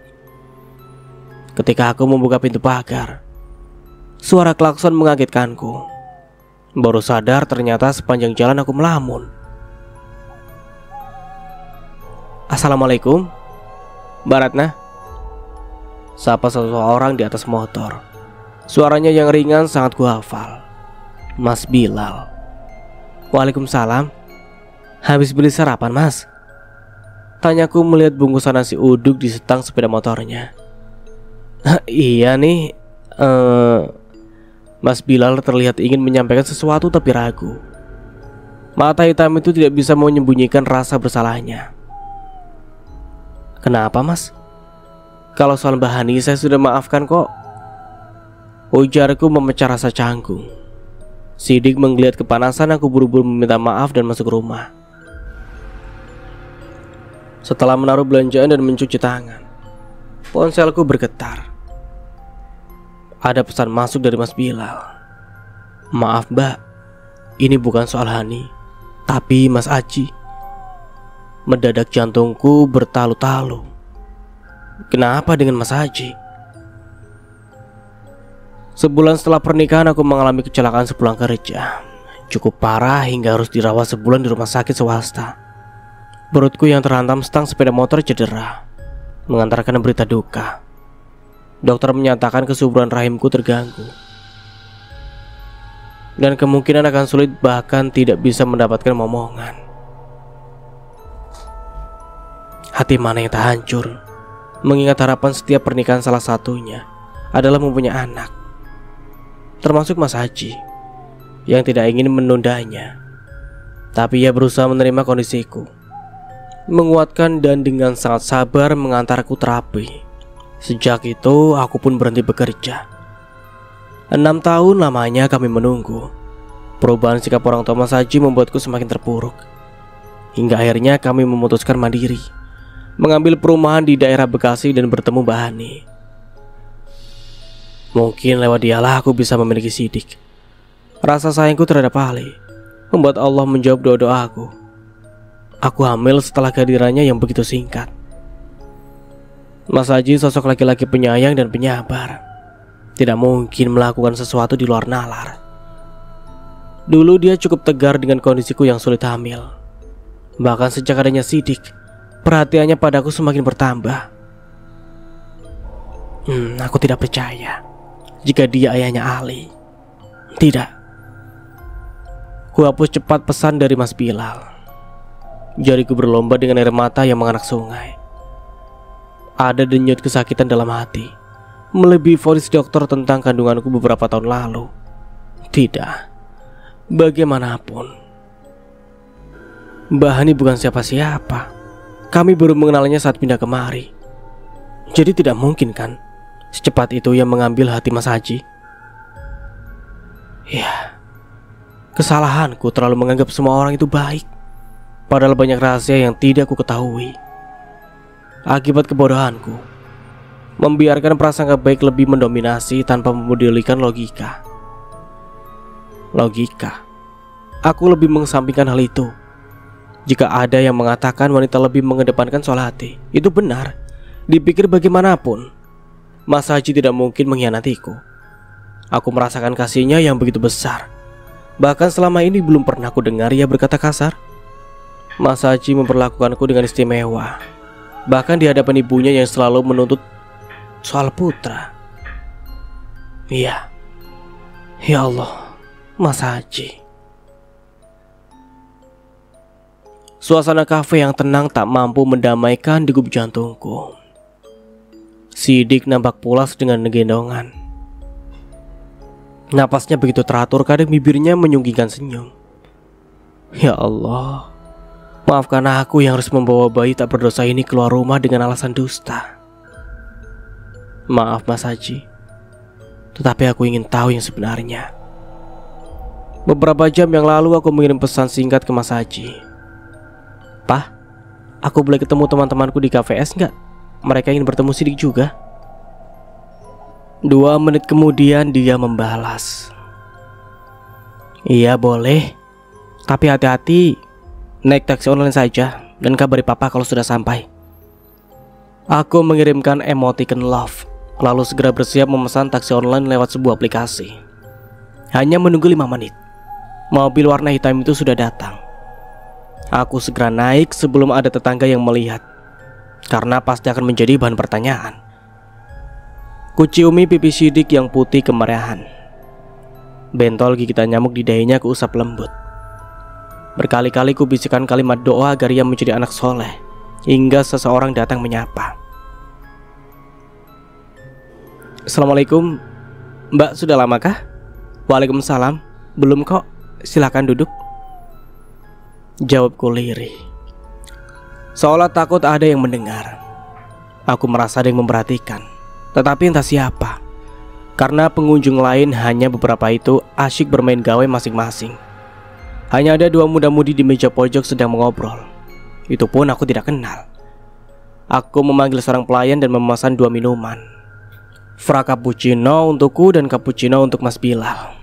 Speaker 1: Ketika aku membuka pintu pagar, suara klakson mengagetkanku. Baru sadar ternyata sepanjang jalan aku melamun. Assalamualaikum, Mbak Ratna. Sapa seseorang di atas motor. Suaranya yang ringan sangat kuhafal. Mas Bilal. Waalaikumsalam. Habis beli sarapan Mas? Tanyaku melihat bungkusan nasi uduk di setang sepeda motornya. Iya nih. Mas Bilal terlihat ingin menyampaikan sesuatu tapi ragu. Mata hitam itu tidak bisa menyembunyikan rasa bersalahnya. Kenapa Mas? Kalau soal Mbak Hani saya sudah maafkan kok. Ujarku memecah rasa canggung. Sidik menggeliat kepanasan, aku buru-buru meminta maaf dan masuk rumah. Setelah menaruh belanjaan dan mencuci tangan, ponselku bergetar. Ada pesan masuk dari Mas Bilal. "Maaf Mbak, ini bukan soal Hani, tapi Mas Aji." Mendadak jantungku bertalu-talu. Kenapa dengan Mas Aji? Sebulan setelah pernikahan aku mengalami kecelakaan sepulang kerja. Cukup parah hingga harus dirawat sebulan di rumah sakit swasta. Perutku yang terhantam stang sepeda motor cedera, mengantarkan berita duka. Dokter menyatakan kesuburan rahimku terganggu dan kemungkinan akan sulit, bahkan tidak bisa mendapatkan momongan. Hati mana yang tak hancur mengingat harapan setiap pernikahan salah satunya adalah mempunyai anak, termasuk Mas Haji yang tidak ingin menundanya. Tapi ia berusaha menerima kondisiku, menguatkan dan dengan sangat sabar mengantarku terapi. Sejak itu aku pun berhenti bekerja. 6 tahun lamanya kami menunggu. Perubahan sikap orang tua Mas Haji membuatku semakin terpuruk, hingga akhirnya kami memutuskan mandiri, mengambil perumahan di daerah Bekasi dan bertemu Mbak Hani. Mungkin lewat dialah aku bisa memiliki Sidik. Rasa sayangku terhadap Ali membuat Allah menjawab doa-doaku. Aku hamil setelah kehadirannya yang begitu singkat. Mas Haji sosok laki-laki penyayang dan penyabar, tidak mungkin melakukan sesuatu di luar nalar. Dulu dia cukup tegar dengan kondisiku yang sulit hamil. Bahkan sejak adanya Sidik, perhatiannya padaku semakin bertambah. Aku tidak percaya jika dia ayahnya Ali. Tidak. Ku hapus cepat pesan dari Mas Bilal. Jariku berlomba dengan air mata yang menganak sungai. Ada denyut kesakitan dalam hati, melebihi vonis dokter tentang kandunganku beberapa tahun lalu. Tidak, bagaimanapun Mbak Hani bukan siapa-siapa. Kami baru mengenalnya saat pindah kemari. Jadi tidak mungkin kan secepat itu ia mengambil hati Mas Haji. Ya, kesalahanku terlalu menganggap semua orang itu baik, padahal banyak rahasia yang tidak ku ketahui. Akibat kebodohanku, membiarkan prasangka baik lebih mendominasi tanpa memedulikan logika. Aku lebih mengesampingkan hal itu. Jika ada yang mengatakan wanita lebih mengedepankan soal hati, itu benar. Dipikir bagaimanapun, Mas Haji tidak mungkin mengkhianatiku. Aku merasakan kasihnya yang begitu besar. Bahkan selama ini belum pernah aku dengar ia berkata kasar. Mas Haji memperlakukanku dengan istimewa, bahkan di hadapan ibunya yang selalu menuntut soal putra. Iya, ya Allah, Mas Haji. Suasana kafe yang tenang tak mampu mendamaikan degup jantungku. Sidik nampak pulas dengan gendongan. Napasnya begitu teratur, kadang bibirnya menyunggingkan senyum. Ya Allah, maafkan aku yang harus membawa bayi tak berdosa ini keluar rumah dengan alasan dusta. Maaf Mas Haji, tetapi aku ingin tahu yang sebenarnya. Beberapa jam yang lalu aku mengirim pesan singkat ke Mas Haji. "Pak, aku boleh ketemu teman-temanku di KVS nggak? Mereka ingin bertemu Sidik juga." 2 menit kemudian dia membalas, "Iya boleh, tapi hati-hati. Naik taksi online saja dan kabari papa kalau sudah sampai." Aku mengirimkan emoticon love, lalu segera bersiap memesan taksi online lewat sebuah aplikasi. Hanya menunggu 5 menit, mobil warna hitam itu sudah datang. Aku segera naik sebelum ada tetangga yang melihat, karena pasti akan menjadi bahan pertanyaan. Kuciumi pipi Sidik yang putih kemerahan. Bentol gigitan nyamuk di dahinya kuusap lembut. Berkali-kali kubisikkan kalimat doa agar ia menjadi anak soleh, hingga seseorang datang menyapa. "Assalamualaikum, Mbak, sudah lamakah?" "Waalaikumsalam, belum kok, silakan duduk," jawabku lirih. Seolah takut ada yang mendengar. Aku merasa ada yang memperhatikan, tetapi entah siapa. Karena pengunjung lain hanya beberapa itu asyik bermain gawe masing-masing. Hanya ada dua muda-mudi di meja pojok sedang mengobrol. Itu pun aku tidak kenal. Aku memanggil seorang pelayan dan memesan 2 minuman. Frappuccino untukku dan cappuccino untuk Mas Bilal.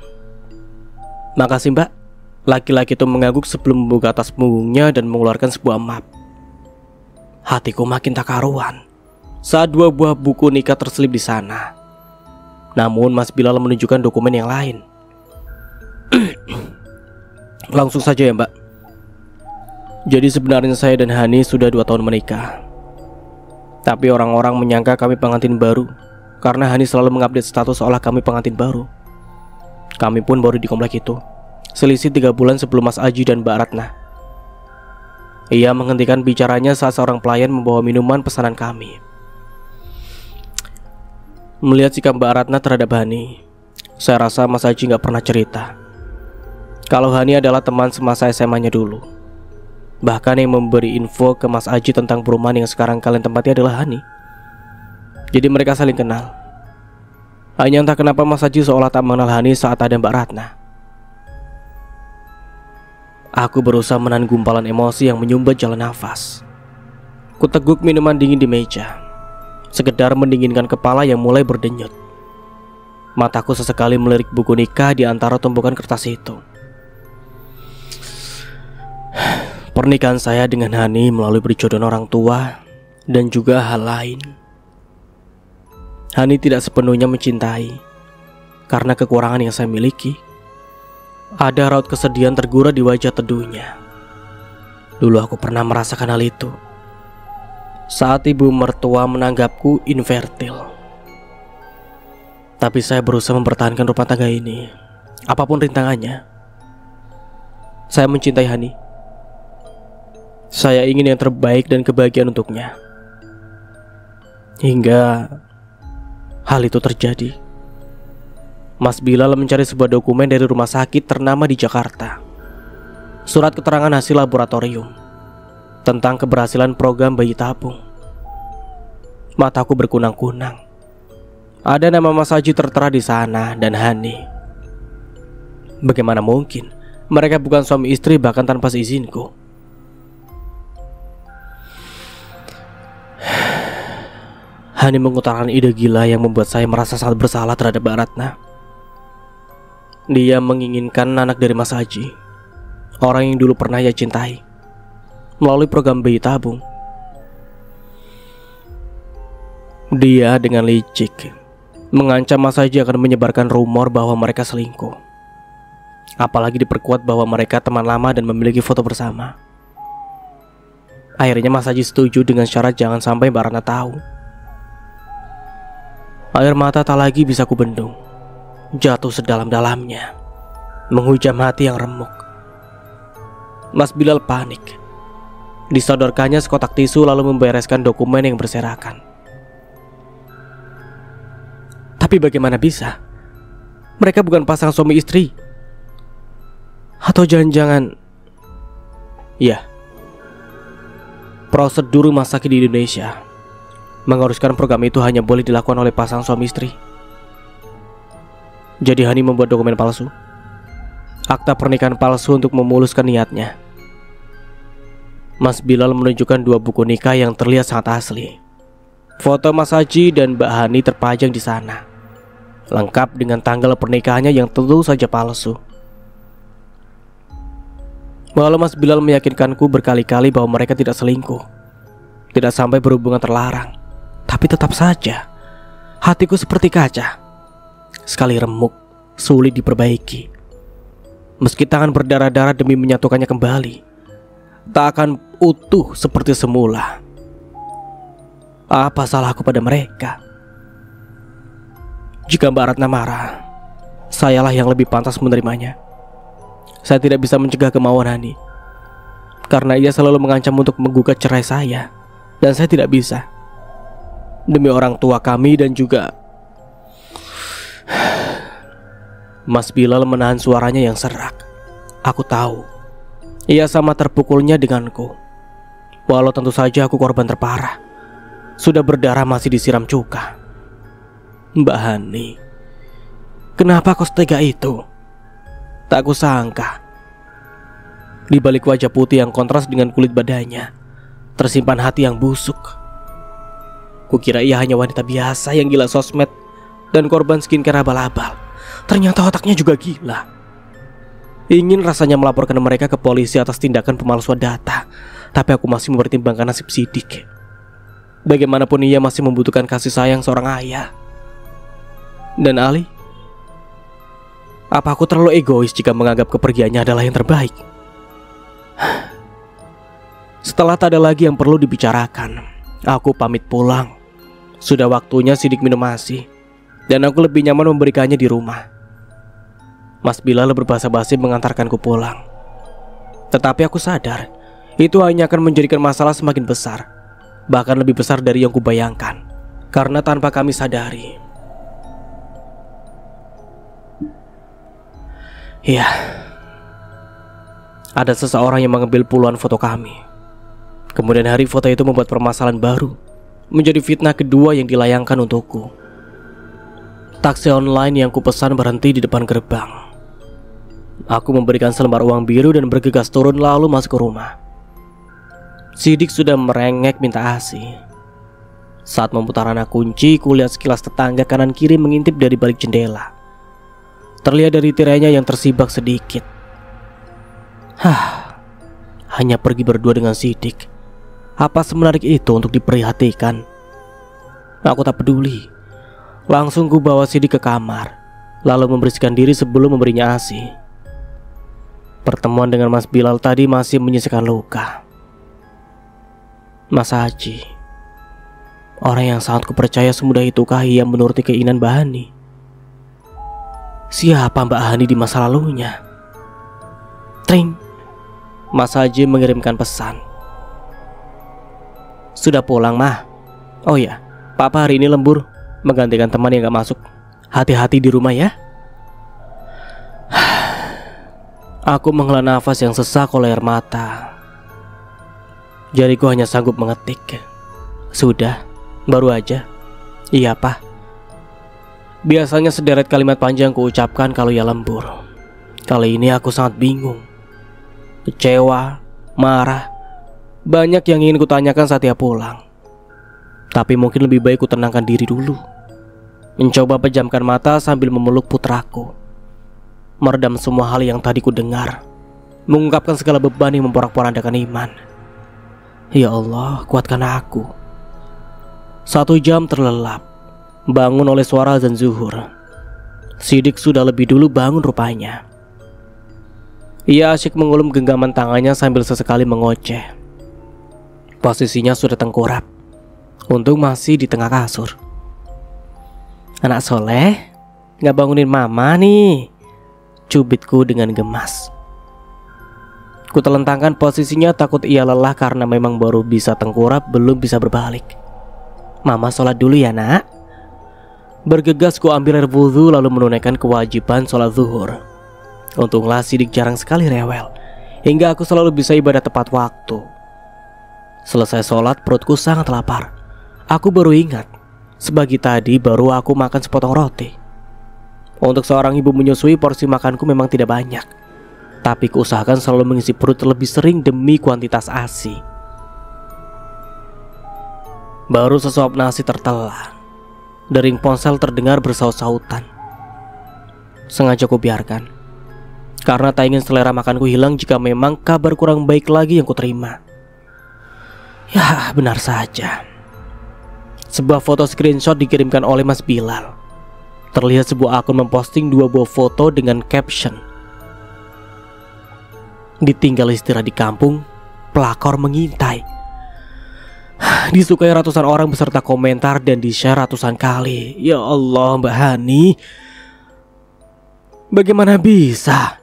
Speaker 1: Makasih mbak. Laki-laki itu mengangguk sebelum membuka tas punggungnya dan mengeluarkan sebuah map. Hatiku makin tak karuan saat 2 buah buku nikah terselip di sana. Namun Mas Bilal menunjukkan dokumen yang lain. Langsung saja ya mbak. Jadi sebenarnya saya dan Hani sudah 2 tahun menikah. Tapi orang-orang menyangka kami pengantin baru karena Hani selalu mengupdate status seolah kami pengantin baru. Kami pun baru di komplek itu selisih 3 bulan sebelum Mas Aji dan Mbak Ratna. Ia menghentikan bicaranya saat seorang pelayan membawa minuman pesanan kami. Melihat sikap Mbak Ratna terhadap Hani, saya rasa Mas Aji gak pernah cerita kalau Hani adalah teman semasa SMA-nya dulu. Bahkan yang memberi info ke Mas Aji tentang perumahan yang sekarang kalian tempati adalah Hani. Jadi mereka saling kenal. Hanya entah kenapa Mas Aji seolah tak mengenal Hani saat ada Mbak Ratna. Aku berusaha menahan gumpalan emosi yang menyumbat jalan nafas. Kuteguk minuman dingin di meja, sekedar mendinginkan kepala yang mulai berdenyut. Mataku sesekali melirik buku nikah di antara tumpukan kertas itu. Pernikahan saya dengan Hani melalui perjodohan orang tua dan juga hal lain. Hani tidak sepenuhnya mencintai karena kekurangan yang saya miliki. Ada raut kesedihan tergurau di wajah teduhnya. Dulu aku pernah merasakan hal itu saat ibu mertua menanggapku infertil. Tapi saya berusaha mempertahankan rumah tangga ini, apapun rintangannya. Saya mencintai Hani. Saya ingin yang terbaik dan kebahagiaan untuknya. Hingga hal itu terjadi. Mas Bilal mencari sebuah dokumen dari rumah sakit ternama di Jakarta. Surat keterangan hasil laboratorium tentang keberhasilan program bayi tabung. Mataku berkunang-kunang. Ada nama Mas Haji tertera di sana dan Hani. Bagaimana mungkin mereka bukan suami istri bahkan tanpa seizinku? Hani mengutarakan ide gila yang membuat saya merasa sangat bersalah terhadap Mbak Ratna. Dia menginginkan anak dari Mas Haji, orang yang dulu pernah ia cintai, melalui program bayi tabung. Dia dengan licik mengancam Mas Haji akan menyebarkan rumor bahwa mereka selingkuh. Apalagi diperkuat bahwa mereka teman lama dan memiliki foto bersama. Akhirnya Mas Haji setuju dengan syarat jangan sampai Mbak Ratna tahu. Air mata tak lagi bisa kubendung, jatuh sedalam-dalamnya, menghujam hati yang remuk. Mas Bilal panik. Disodorkannya sekotak tisu lalu membereskan dokumen yang berserakan. Tapi bagaimana bisa? Mereka bukan pasangan suami istri. Atau jangan-jangan, ya, prosedur rumah sakit di Indonesia mengharuskan program itu hanya boleh dilakukan oleh pasangan suami istri. Jadi Hani membuat dokumen palsu, akta pernikahan palsu untuk memuluskan niatnya. Mas Bilal menunjukkan 2 buku nikah yang terlihat sangat asli. Foto Mas Haji dan Mbak Hani terpajang di sana, lengkap dengan tanggal pernikahannya yang tentu saja palsu. Walau Mas Bilal meyakinkanku berkali-kali bahwa mereka tidak selingkuh, tidak sampai berhubungan terlarang, tapi tetap saja hatiku seperti kaca, sekali remuk, sulit diperbaiki. Meski tangan berdarah-darah demi menyatukannya kembali, tak akan utuh seperti semula. Apa salahku pada mereka? Jika Mbak Ratna marah, sayalah yang lebih pantas menerimanya. Saya tidak bisa mencegah kemauan Hani, karena ia selalu mengancam untuk menggugat cerai saya, dan saya tidak bisa. Demi orang tua kami dan juga... Mas Bilal menahan suaranya yang serak. Aku tahu ia sama terpukulnya denganku. Walau tentu saja aku korban terparah, sudah berdarah masih disiram cuka. Mbak Hani, Kenapa kau setega itu? Tak kusangka, di balik wajah putih yang kontras dengan kulit badannya, tersimpan hati yang busuk. Kukira ia hanya wanita biasa yang gila sosmed dan korban skincare abal-abal. Ternyata otaknya juga gila. Ingin rasanya melaporkan mereka ke polisi atas tindakan pemalsuan data, tapi aku masih mempertimbangkan nasib Sidik. Bagaimanapun ia masih membutuhkan kasih sayang seorang ayah. Dan Ali, apa aku terlalu egois jika menganggap kepergiannya adalah yang terbaik? Setelah tak ada lagi yang perlu dibicarakan, aku pamit pulang. Sudah waktunya Sidik minum ASI, dan aku lebih nyaman memberikannya di rumah. Mas Bilal berbasa-basi mengantarkanku pulang. Tetapi aku sadar, itu hanya akan menjadikan masalah semakin besar, bahkan lebih besar dari yang kubayangkan. Karena tanpa kami sadari, ya, ada seseorang yang mengambil puluhan foto kami. Kemudian hari foto itu membuat permasalahan baru, menjadi fitnah kedua yang dilayangkan untukku. Taksi online yang kupesan berhenti di depan gerbang. Aku memberikan selembar uang biru dan bergegas turun lalu masuk ke rumah. Sidik sudah merengek minta ASI. Saat memutar anak kunci, kulihat sekilas tetangga kanan kiri mengintip dari balik jendela. Terlihat dari tirainya yang tersibak sedikit. Hanya pergi berdua dengan Sidik. Apa semenarik itu untuk diperhatikan? Aku tak peduli. Langsung ku bawa Sidik ke kamar, lalu membersihkan diri sebelum memberinya ASI. Pertemuan dengan Mas Bilal tadi masih menyisakan luka. Mas Haji, orang yang sangat kupercaya semudah itukah ia menuruti keinginan Mbak Hani? Siapa Mbak Hani di masa lalunya? Tring. Mas Haji mengirimkan pesan. Sudah pulang, Mah? Oh ya, Papa hari ini lembur, menggantikan teman yang gak masuk. Hati-hati di rumah ya. Aku menghela nafas yang sesak oleh air mata. Jariku hanya sanggup mengetik. Sudah, baru aja. Iya, Pak. Biasanya sederet kalimat panjang kuucapkan kalau ia lembur. Kali ini aku sangat bingung, kecewa, marah. Banyak yang ingin kutanyakan saat ia pulang. Tapi mungkin lebih baik kutenangkan diri dulu. Mencoba pejamkan mata sambil memeluk putraku, meredam semua hal yang tadi ku dengar, mengungkapkan segala beban yang memporak-porandakan iman. Ya Allah, kuatkan aku. 1 jam terlelap, bangun oleh suara azan zuhur. Sidik sudah lebih dulu bangun rupanya. Ia asyik mengulum genggaman tangannya sambil sesekali mengoceh. Posisinya sudah tengkurap, untung masih di tengah kasur. Anak soleh, gak bangunin mama nih, cubitku dengan gemas. Ku telentangkan posisinya takut ia lelah karena memang baru bisa tengkurap, belum bisa berbalik. Mama sholat dulu ya nak. Bergegas ku ambil air wudhu lalu menunaikan kewajiban sholat zuhur. Untunglah Sidik jarang sekali rewel, hingga aku selalu bisa ibadah tepat waktu. Selesai sholat perutku sangat lapar. Aku baru ingat, sebagi tadi baru aku makan sepotong roti. Untuk seorang ibu menyusui porsi makanku memang tidak banyak, tapi kuusahakan selalu mengisi perut lebih sering demi kuantitas ASI. Baru sesuap nasi tertelan, dering ponsel terdengar bersaut-sautan. Sengaja ku biarkan, karena tak ingin selera makanku hilang jika memang kabar kurang baik lagi yang kuterima. Ya, benar saja. Sebuah foto screenshot dikirimkan oleh Mas Bilal. Terlihat sebuah akun memposting 2 buah foto dengan caption, "Ditinggal istirahat di kampung, pelakor mengintai." Disukai ratusan orang beserta komentar dan di-share ratusan kali. Ya Allah, Mbak Hani, bagaimana bisa?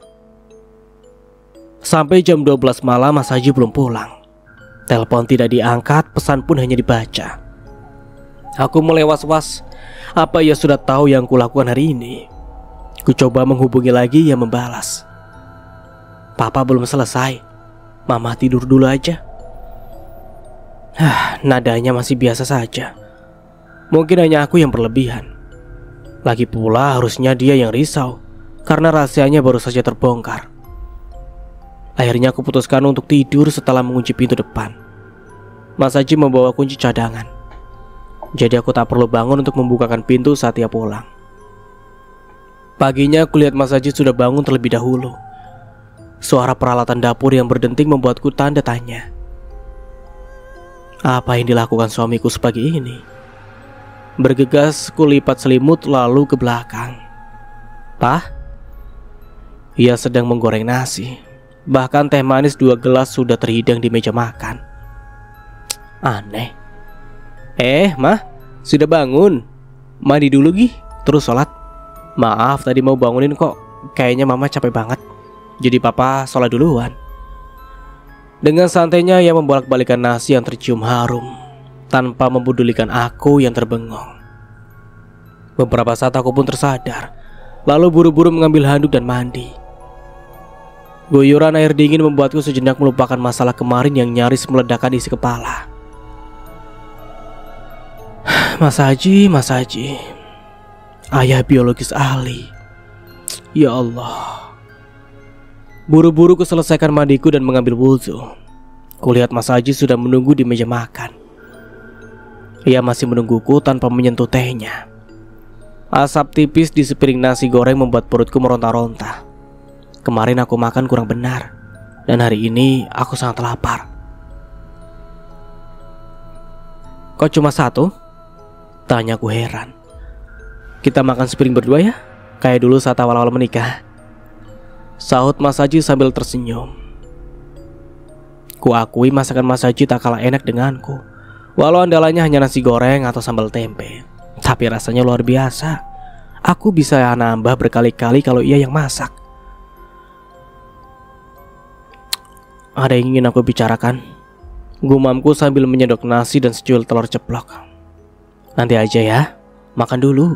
Speaker 1: Sampai jam 12 malam Mas Haji belum pulang. Telepon tidak diangkat, pesan pun hanya dibaca. Aku mulai was-was. Apa ia sudah tahu yang kulakukan hari ini? Ku coba menghubungi lagi, ia membalas, "Papa belum selesai, Mama tidur dulu aja." Nadanya masih biasa saja. Mungkin hanya aku yang berlebihan. Lagi pula harusnya dia yang risau karena rahasianya baru saja terbongkar. Akhirnya aku putuskan untuk tidur setelah mengunci pintu depan. Mas Haji membawa kunci cadangan, jadi aku tak perlu bangun untuk membukakan pintu saat ia pulang. Paginya aku lihat Mas Haji sudah bangun terlebih dahulu. Suara peralatan dapur yang berdenting membuatku tanda tanya. Apa yang dilakukan suamiku sepagi ini? Bergegas kulipat selimut lalu ke belakang. Pak? Ia sedang menggoreng nasi. Bahkan teh manis 2 gelas sudah terhidang di meja makan. Aneh. Mah, sudah bangun? Mandi dulu Gi, terus sholat. Maaf tadi mau bangunin kok. Kayaknya mama capek banget. Jadi papa sholat duluan. Dengan santainya ia membolak-balikan nasi yang tercium harum tanpa mempedulikan aku yang terbengong. Beberapa saat aku pun tersadar, lalu buru-buru mengambil handuk dan mandi. Guyuran air dingin membuatku sejenak melupakan masalah kemarin yang nyaris meledakkan isi kepala. Mas Haji, ayah biologis Ali. Ya Allah. Buru-buru kuselesaikan mandiku dan mengambil wudhu. Kulihat Mas Haji sudah menunggu di meja makan. Ia masih menungguku tanpa menyentuh tehnya. Asap tipis di sepiring nasi goreng membuat perutku meronta-ronta. Kemarin aku makan kurang benar, dan hari ini aku sangat lapar. Kok cuma 1? Tanyaku heran. Kita makan sepiring berdua ya, kayak dulu saat awal-awal menikah. Sahut Mas Haji sambil tersenyum. Kuakui masakan Mas Haji tak kalah enak denganku, walau andalannya hanya nasi goreng atau sambal tempe. Tapi rasanya luar biasa. Aku bisa nambah berkali-kali kalau ia yang masak. Ada yang ingin aku bicarakan, gumamku sambil menyendok nasi dan secuil telur ceplok. Nanti aja ya, makan dulu,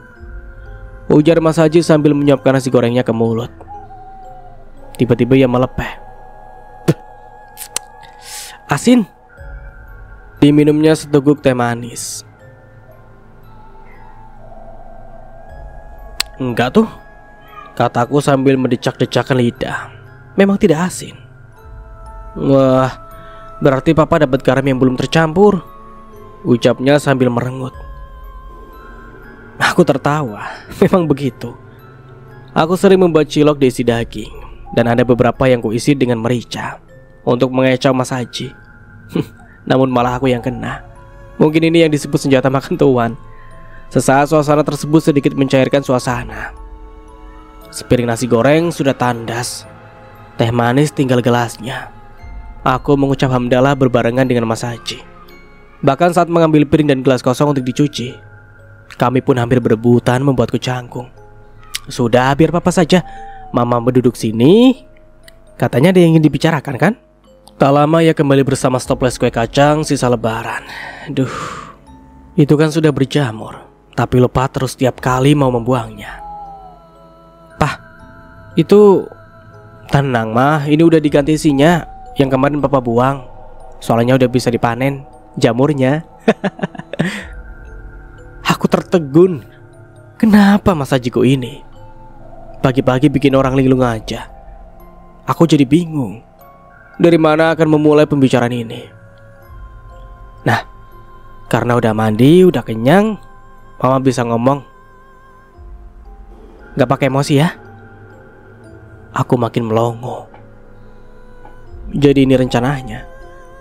Speaker 1: ujar Mas Haji sambil menyiapkan nasi gorengnya ke mulut. Tiba-tiba ia melepeh. Asin. Diminumnya seteguk teh manis. Enggak tuh, kataku sambil mendecak-decakkan lidah. Memang tidak asin. Wah, berarti papa dapat garam yang belum tercampur, ucapnya sambil merengut. Aku tertawa. Memang begitu. Aku sering membuat cilok diisi daging, dan ada beberapa yang kuisi dengan merica untuk mengecau Mas Haji. Namun malah aku yang kena. Mungkin ini yang disebut senjata makan tuan. Sesaat suasana tersebut sedikit mencairkan suasana. Sepiring nasi goreng sudah tandas. Teh manis tinggal gelasnya. Aku mengucap hamdalah berbarengan dengan Mas Haji. Bahkan saat mengambil piring dan gelas kosong untuk dicuci, kami pun hampir berebutan membuatku canggung. Sudah, biar papa saja. Mama berduduk sini. Katanya ada yang ingin dibicarakan kan? Tak lama ia kembali bersama stoples kue kacang sisa lebaran. Duh, itu kan sudah berjamur, tapi lupa terus tiap kali mau membuangnya. Pah, itu tenang mah, ini udah diganti isinya. Yang kemarin papa buang, soalnya udah bisa dipanen jamurnya. Aku tertegun. Kenapa Mas Hajiku ini pagi-pagi bikin orang linglung aja? Aku jadi bingung dari mana akan memulai pembicaraan ini. Nah, karena udah mandi, udah kenyang, mama bisa ngomong. Gak pakai emosi ya. Aku makin melongo. Jadi ini rencananya,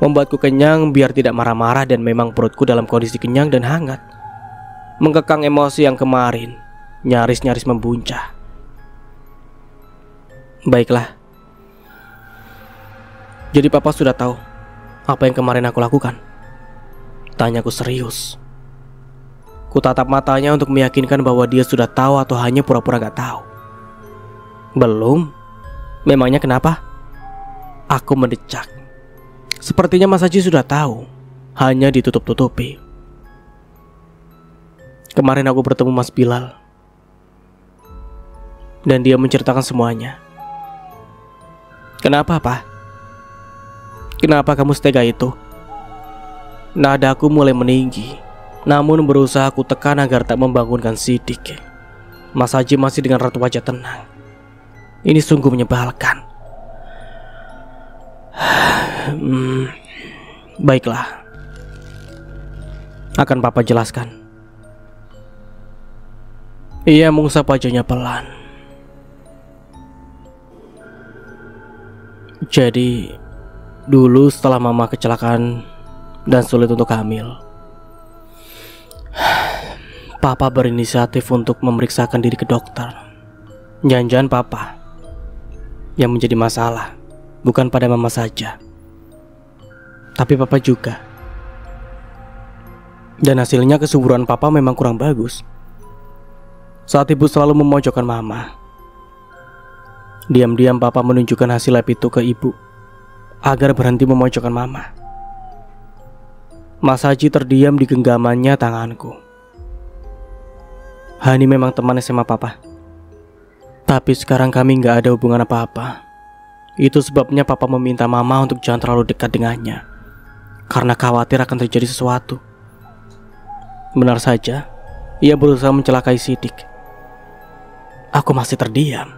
Speaker 1: membuatku kenyang biar tidak marah-marah, dan memang perutku dalam kondisi kenyang dan hangat. Mengekang emosi yang kemarin nyaris-nyaris membuncah. Baiklah. Jadi papa sudah tahu apa yang kemarin aku lakukan? Tanyaku serius. Ku tatap matanya untuk meyakinkan bahwa dia sudah tahu atau hanya pura-pura gak tahu. Belum. Memangnya kenapa? Aku mendecak. Sepertinya Mas Haji sudah tahu, hanya ditutup-tutupi. Kemarin aku bertemu Mas Bilal, dan dia menceritakan semuanya. Kenapa, Pak? Kenapa kamu setega itu? Nadaku mulai meninggi, namun berusaha aku tekan agar tak membangunkan Sidik. Mas Haji masih dengan raut wajah tenang. Ini sungguh menyebalkan. Baiklah, akan Papa jelaskan. Ia mengusap wajahnya pelan. Jadi, dulu setelah Mama kecelakaan dan sulit untuk hamil, Papa berinisiatif untuk memeriksakan diri ke dokter. Jangan-jangan Papa yang menjadi masalah, bukan pada Mama saja, tapi Papa juga. Dan hasilnya kesuburan Papa memang kurang bagus. Saat Ibu selalu memojokkan Mama, diam-diam Papa menunjukkan hasil lab itu ke Ibu agar berhenti memojokkan Mama. Mas Haji terdiam di genggamannya tanganku. Hani memang teman SMA Papa, tapi sekarang kami gak ada hubungan apa-apa. Itu sebabnya Papa meminta Mama untuk jangan terlalu dekat dengannya, karena khawatir akan terjadi sesuatu. Benar saja, ia berusaha mencelakai Sidik. Aku masih terdiam.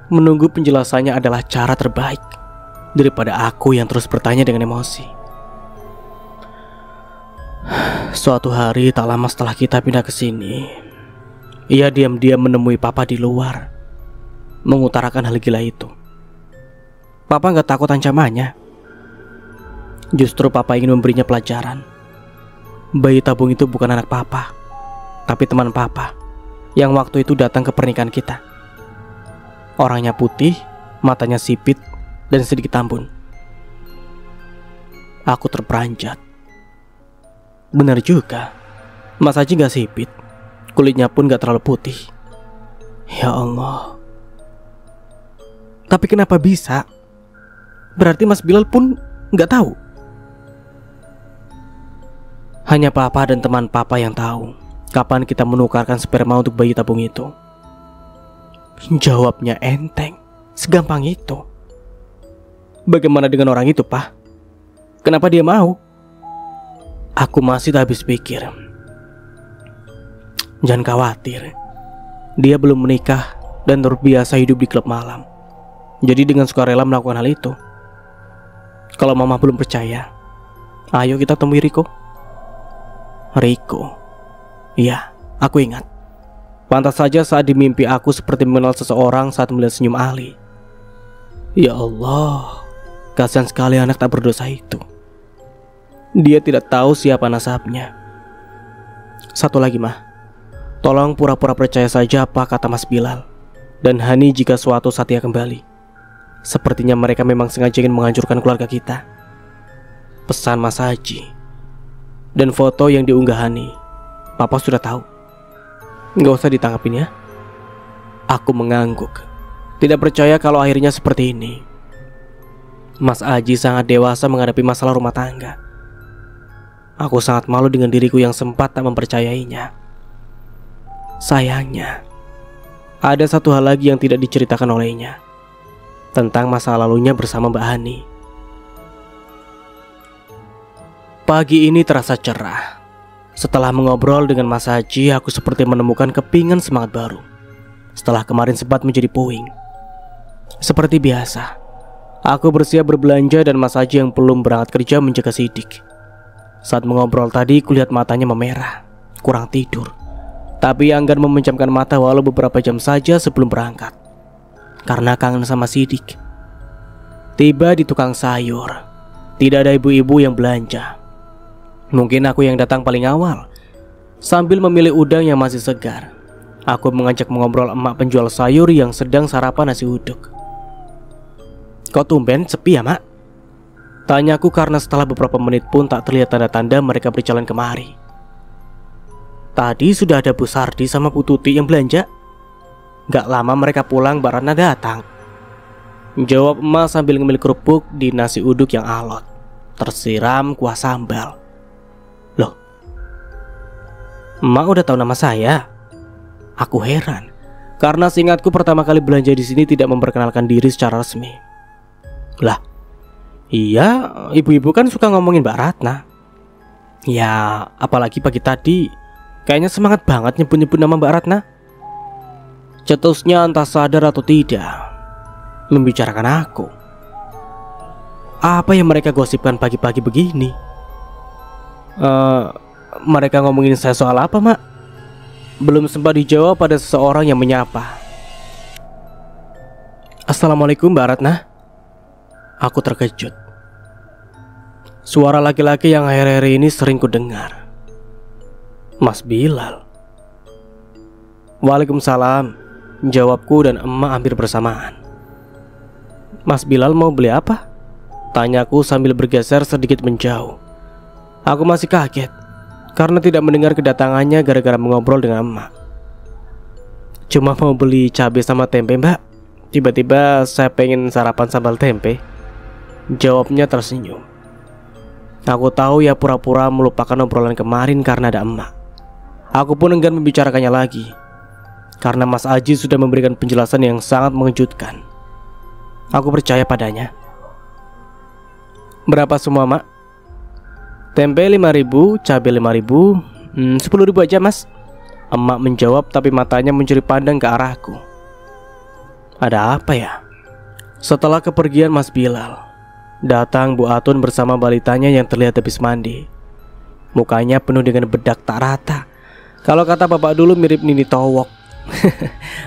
Speaker 1: Menunggu penjelasannya adalah cara terbaik daripada aku yang terus bertanya dengan emosi. Suatu hari tak lama setelah kita pindah ke sini, ia diam-diam menemui Papa di luar, mengutarakan hal gila itu. Papa gak takut ancamannya. Justru Papa ingin memberinya pelajaran. Bayi tabung itu bukan anak Papa, tapi teman Papa yang waktu itu datang ke pernikahan kita. Orangnya putih, matanya sipit, dan sedikit tambun. Aku terperanjat. Benar juga, Mas Haji gak sipit, kulitnya pun gak terlalu putih. Ya Allah. Tapi kenapa bisa? Berarti Mas Bilal pun gak tahu. Hanya Papa dan teman Papa yang tahu kapan kita menukarkan sperma untuk bayi tabung itu. Jawabnya enteng, segampang itu. Bagaimana dengan orang itu, Pak? Kenapa dia mau? Aku masih tak habis pikir. Jangan khawatir, dia belum menikah dan terbiasa hidup di klub malam. Jadi dengan sukarela melakukan hal itu. Kalau Mama belum percaya, ayo kita temui Riko. Riko, iya, aku ingat. Pantas saja saat di mimpi aku seperti mengenal seseorang saat melihat senyum Ali. Ya Allah, kasihan sekali anak tak berdosa itu. Dia tidak tahu siapa nasabnya. Satu lagi, Mah, tolong pura-pura percaya saja apa kata Mas Bilal dan Hani jika suatu saat ia kembali. Sepertinya mereka memang sengaja ingin menghancurkan keluarga kita. Pesan Mas Haji dan foto yang diunggah Hani, Papa sudah tahu. Gak usah ditangkapin ya. Aku mengangguk, tidak percaya kalau akhirnya seperti ini. Mas Haji sangat dewasa menghadapi masalah rumah tangga. Aku sangat malu dengan diriku yang sempat tak mempercayainya. Sayangnya, ada satu hal lagi yang tidak diceritakan olehnya, tentang masa lalunya bersama Mbak Hani. Pagi ini terasa cerah. Setelah mengobrol dengan Mas Haji, aku seperti menemukan kepingan semangat baru. Setelah kemarin sempat menjadi puing. Seperti biasa, aku bersiap berbelanja dan Mas Haji yang belum berangkat kerja menjaga Sidik. Saat mengobrol tadi, kulihat matanya memerah, kurang tidur. Tapi enggan memejamkan mata walau beberapa jam saja sebelum berangkat, karena kangen sama Sidik. Tiba di tukang sayur, tidak ada ibu-ibu yang belanja. Mungkin aku yang datang paling awal. Sambil memilih udang yang masih segar, aku mengajak mengobrol emak penjual sayur yang sedang sarapan nasi uduk. Kok tumben sepi ya, Mak? Tanyaku karena setelah beberapa menit pun tak terlihat tanda-tanda mereka berjalan kemari. Tadi sudah ada Bu Sardi sama Bu Tuti yang belanja. Gak lama mereka pulang, Mbak Ratna datang. Jawab emak sambil ngemil kerupuk di nasi uduk yang alot, tersiram kuah sambal. Loh, emak udah tahu nama saya? Aku heran, karena seingatku pertama kali belanja di sini tidak memperkenalkan diri secara resmi. Lah, iya, ibu-ibu kan suka ngomongin Mbak Ratna. Ya, apalagi pagi tadi kayaknya semangat banget nyebut-nyebut nama Mbak Ratna. Cetusnya entah sadar atau tidak membicarakan aku. Apa yang mereka gosipkan pagi-pagi begini? Mereka ngomongin saya soal apa, Mak? Belum sempat dijawab pada seseorang yang menyapa. Assalamualaikum, Mbak Ratna. Aku terkejut. Suara laki-laki yang akhir-akhir ini sering kudengar. Mas Bilal. Waalaikumsalam, jawabku dan emak hampir bersamaan. Mas Bilal mau beli apa? Tanyaku sambil bergeser sedikit menjauh. Aku masih kaget karena tidak mendengar kedatangannya gara-gara mengobrol dengan emak. Cuma mau beli cabai sama tempe, Mbak. Tiba-tiba saya pengen sarapan sambal tempe. Jawabnya tersenyum. Aku tahu ia pura-pura melupakan obrolan kemarin karena ada emak. Aku pun enggan membicarakannya lagi karena Mas Aji sudah memberikan penjelasan yang sangat mengejutkan. Aku percaya padanya. Berapa semua, Mak? Tempe 5.000, cabai 5.000, 10.000 aja, Mas. Emak menjawab tapi matanya mencuri pandang ke arahku. Ada apa ya? Setelah kepergian Mas Bilal, datang Bu Atun bersama balitanya yang terlihat habis mandi. Mukanya penuh dengan bedak tak rata. Kalau kata bapak dulu mirip Nini Towok.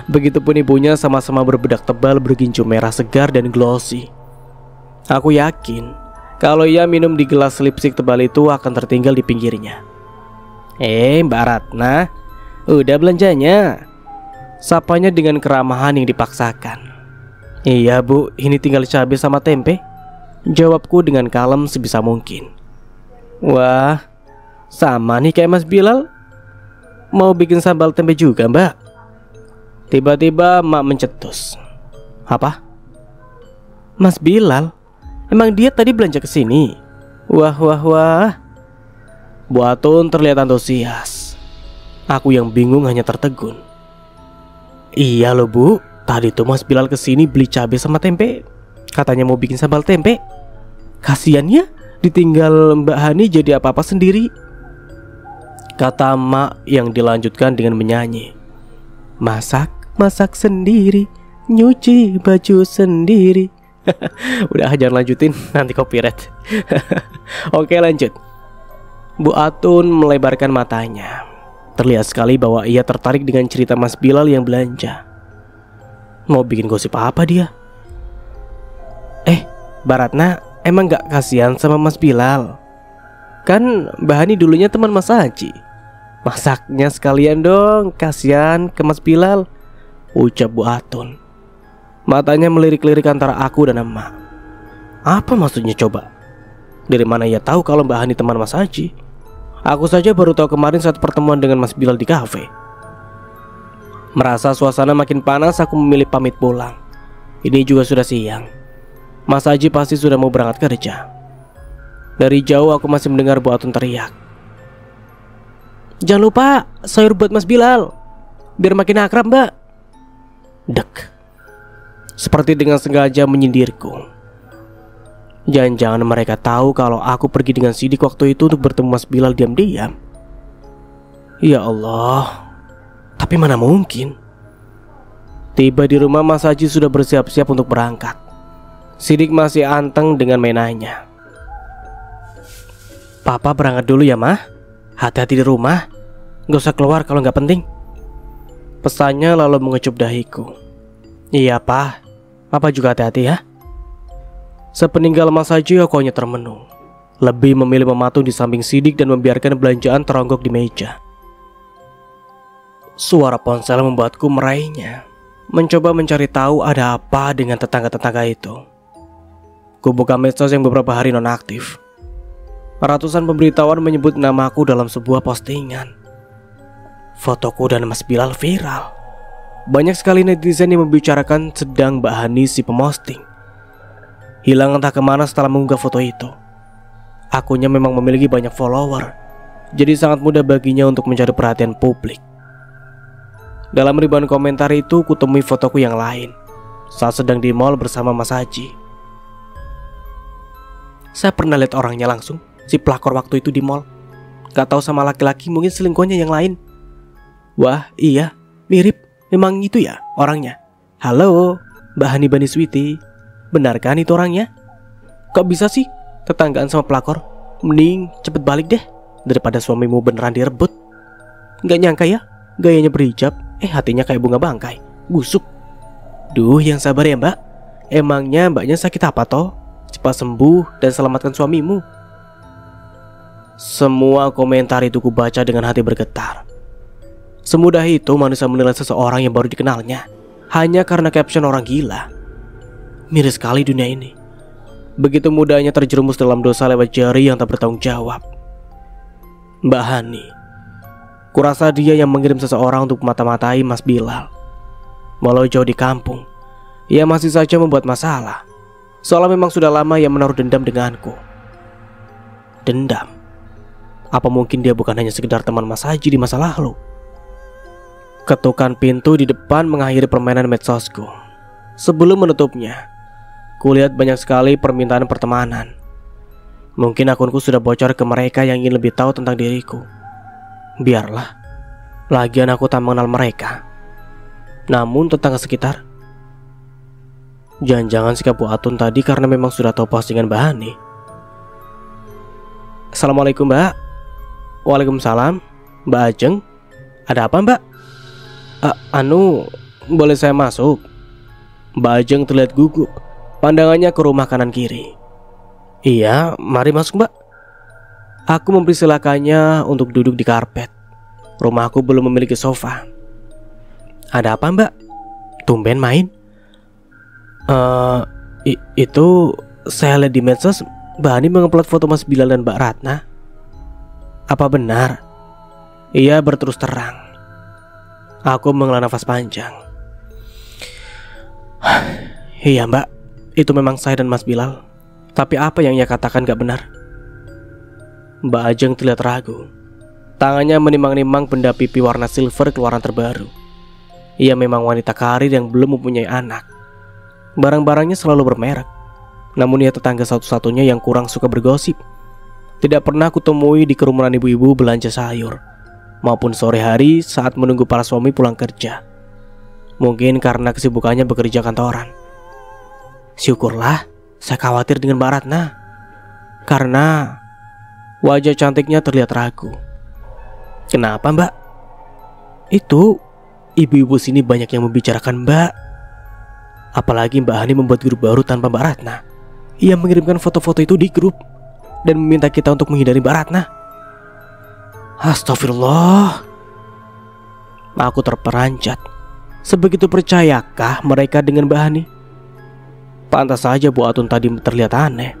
Speaker 1: Begitupun ibunya sama-sama berbedak tebal bergincu merah segar dan glossy. Aku yakin kalau ia minum di gelas lipstik tebal itu akan tertinggal di pinggirnya. Mbak Ratna, udah belanjanya? Sapanya dengan keramahan yang dipaksakan. Iya Bu, ini tinggal cabai sama tempe, jawabku dengan kalem sebisa mungkin. Wah, sama nih kayak Mas Bilal. Mau bikin sambal tempe juga, Mbak? Tiba-tiba Mak mencetus. Apa? Mas Bilal? Emang dia tadi belanja ke sini? Wah. Bu Atun terlihat antusias. Aku yang bingung hanya tertegun. Iya loh Bu, tadi tuh Mas Bilal kesini beli cabai sama tempe. Katanya mau bikin sambal tempe. Kasian ya, ditinggal Mbak Hani jadi apa-apa sendiri, kata Mak yang dilanjutkan dengan menyanyi. Masak sendiri, nyuci baju sendiri. Udah jangan lanjutin, nanti copyright. Oke lanjut. Bu Atun melebarkan matanya. Terlihat sekali bahwa ia tertarik dengan cerita Mas Bilal yang belanja. Mau bikin gosip apa dia? Mbak Ratna, emang gak kasihan sama Mas Bilal? Kan Mbak Hani dulunya teman Mas Haji. Masaknya sekalian dong, kasihan ke Mas Bilal, ucap Bu Atun. Matanya melirik-lirik antara aku dan emak. Apa maksudnya coba? Dari mana ia tahu kalau Mbak Hani teman Mas Haji? Aku saja baru tahu kemarin saat pertemuan dengan Mas Bilal di kafe. Merasa suasana makin panas, aku memilih pamit pulang. Ini juga sudah siang. Mas Haji pasti sudah mau berangkat kerja. Dari jauh aku masih mendengar Bu Atun teriak. Jangan lupa sayur buat Mas Bilal, biar makin akrab, Mbak. Dek. Seperti dengan sengaja menyindirku. Jangan-jangan mereka tahu kalau aku pergi dengan Sidik waktu itu untuk bertemu Mas Bilal diam-diam. Ya Allah, tapi mana mungkin. Tiba di rumah Mas Haji sudah bersiap-siap untuk berangkat. Sidik masih anteng dengan mainannya. Papa berangkat dulu ya, Mah. Hati-hati di rumah, gak usah keluar kalau gak penting, pesannya lalu mengecup dahiku. Iya, Pak. Papa juga hati-hati ya. Sepeninggal Mas Haji aku hanya termenung. Lebih memilih mematung di samping Sidik dan membiarkan belanjaan teronggok di meja. Suara ponsel membuatku meraihnya. Mencoba mencari tahu ada apa dengan tetangga-tetangga itu. Ku buka medsos yang beberapa hari nonaktif. Ratusan pemberitahuan menyebut namaku dalam sebuah postingan. Fotoku dan Mas Bilal viral. Banyak sekali netizen yang membicarakan sedang Mbak Hani si pemosting hilang entah kemana setelah mengunggah foto itu. Akunnya memang memiliki banyak follower, jadi sangat mudah baginya untuk mencari perhatian publik. Dalam ribuan komentar itu kutemui fotoku yang lain saat sedang di mall bersama Mas Haji. Saya pernah lihat orangnya langsung, si pelakor waktu itu di mall. Gak tahu sama laki-laki, mungkin selingkuhannya yang lain. Wah iya, mirip. Memang itu ya orangnya? Halo, Mbak Hani Bani Sweety, benarkah itu orangnya? Kok bisa sih tetanggaan sama pelakor? Mending cepet balik deh daripada suamimu beneran direbut. Gak nyangka ya, gayanya berhijab, hatinya kayak bunga bangkai, busuk. Duh, yang sabar ya mbak. Emangnya mbaknya sakit apa toh? Cepat sembuh dan selamatkan suamimu. Semua komentar itu kubaca dengan hati bergetar. Semudah itu manusia menilai seseorang yang baru dikenalnya hanya karena caption orang gila. Miris sekali dunia ini. Begitu mudahnya terjerumus dalam dosa lewat jari yang tak bertanggung jawab. Mbak Hani, kurasa dia yang mengirim seseorang untuk mata-matai Mas Bilal. Walau jauh di kampung, ia masih saja membuat masalah. Seolah memang sudah lama ia menaruh dendam denganku. Dendam? Apa mungkin dia bukan hanya sekedar teman Mas Haji di masa lalu? Ketukan pintu di depan mengakhiri permainan medsosku. Sebelum menutupnya, kulihat banyak sekali permintaan pertemanan. Mungkin akunku sudah bocor ke mereka yang ingin lebih tahu tentang diriku. Biarlah, lagian aku tak mengenal mereka. Namun tetangga sekitar, jangan-jangan sikap Bu Atun tadi karena memang sudah tahu postingan Mbak Hani. Assalamualaikum Mbak. Waalaikumsalam. Mbak Ajeng, ada apa Mbak? Boleh saya masuk? Mbak Ajeng terlihat gugup, pandangannya ke rumah kanan kiri. Iya, mari masuk Mbak. Aku mempersilakannya untuk duduk di karpet. Rumahku belum memiliki sofa. Ada apa Mbak? Tumben main? Itu saya lihat di medsos Mbak Hani mengupload foto Mas Bilal dan Mbak Ratna. Apa benar? Ia berterus terang. Aku menghela nafas panjang. Iya Mbak, itu memang saya dan Mas Bilal. Tapi apa yang ia katakan gak benar? Mbak Ajeng terlihat ragu. Tangannya menimang-nimang benda pipi warna silver keluaran terbaru. Ia memang wanita karir yang belum mempunyai anak. Barang-barangnya selalu bermerek. Namun ia tetangga satu-satunya yang kurang suka bergosip. Tidak pernah kutemui di kerumunan ibu-ibu belanja sayur, maupun sore hari saat menunggu para suami pulang kerja. Mungkin karena kesibukannya bekerja kantoran. Syukurlah, saya khawatir dengan Mbak Ratna, karena wajah cantiknya terlihat ragu. Kenapa Mbak? Itu ibu-ibu sini banyak yang membicarakan Mbak. Apalagi Mbak Hani membuat grup baru tanpa Mbak Ratna. Ia mengirimkan foto-foto itu di grup dan meminta kita untuk menghindari Mbak Ratna. Astagfirullah. Aku terperanjat. Sebegitu percayakah mereka dengan Mbak Hani? Pantas saja Bu Atun tadi terlihat aneh.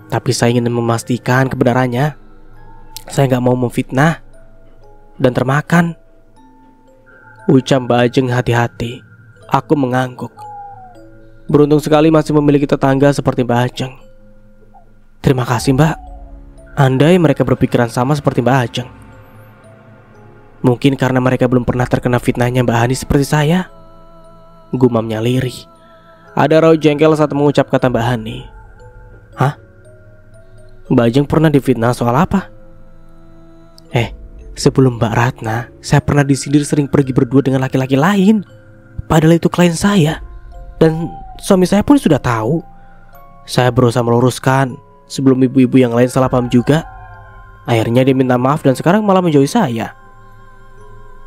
Speaker 1: Tapi saya ingin memastikan kebenarannya. Saya gak mau memfitnah dan termakan. Ucap Mbak Ajeng hati-hati. Aku mengangguk. Beruntung sekali masih memiliki tetangga seperti Mbak Ajeng. Terima kasih Mbak. Andai mereka berpikiran sama seperti Mbak Ajeng. Mungkin karena mereka belum pernah terkena fitnahnya Mbak Hani seperti saya. Gumamnya lirih. Ada raut jengkel saat mengucap kata Mbak Hani. Hah? Mbak Ajeng pernah difitnah soal apa? Sebelum Mbak Ratna, saya pernah disindir sering pergi berdua dengan laki-laki lain. Padahal itu klien saya. Dan suami saya pun sudah tahu. Saya berusaha meluruskan sebelum ibu-ibu yang lain salah paham juga. Akhirnya dia minta maaf dan sekarang malah menjauhi saya.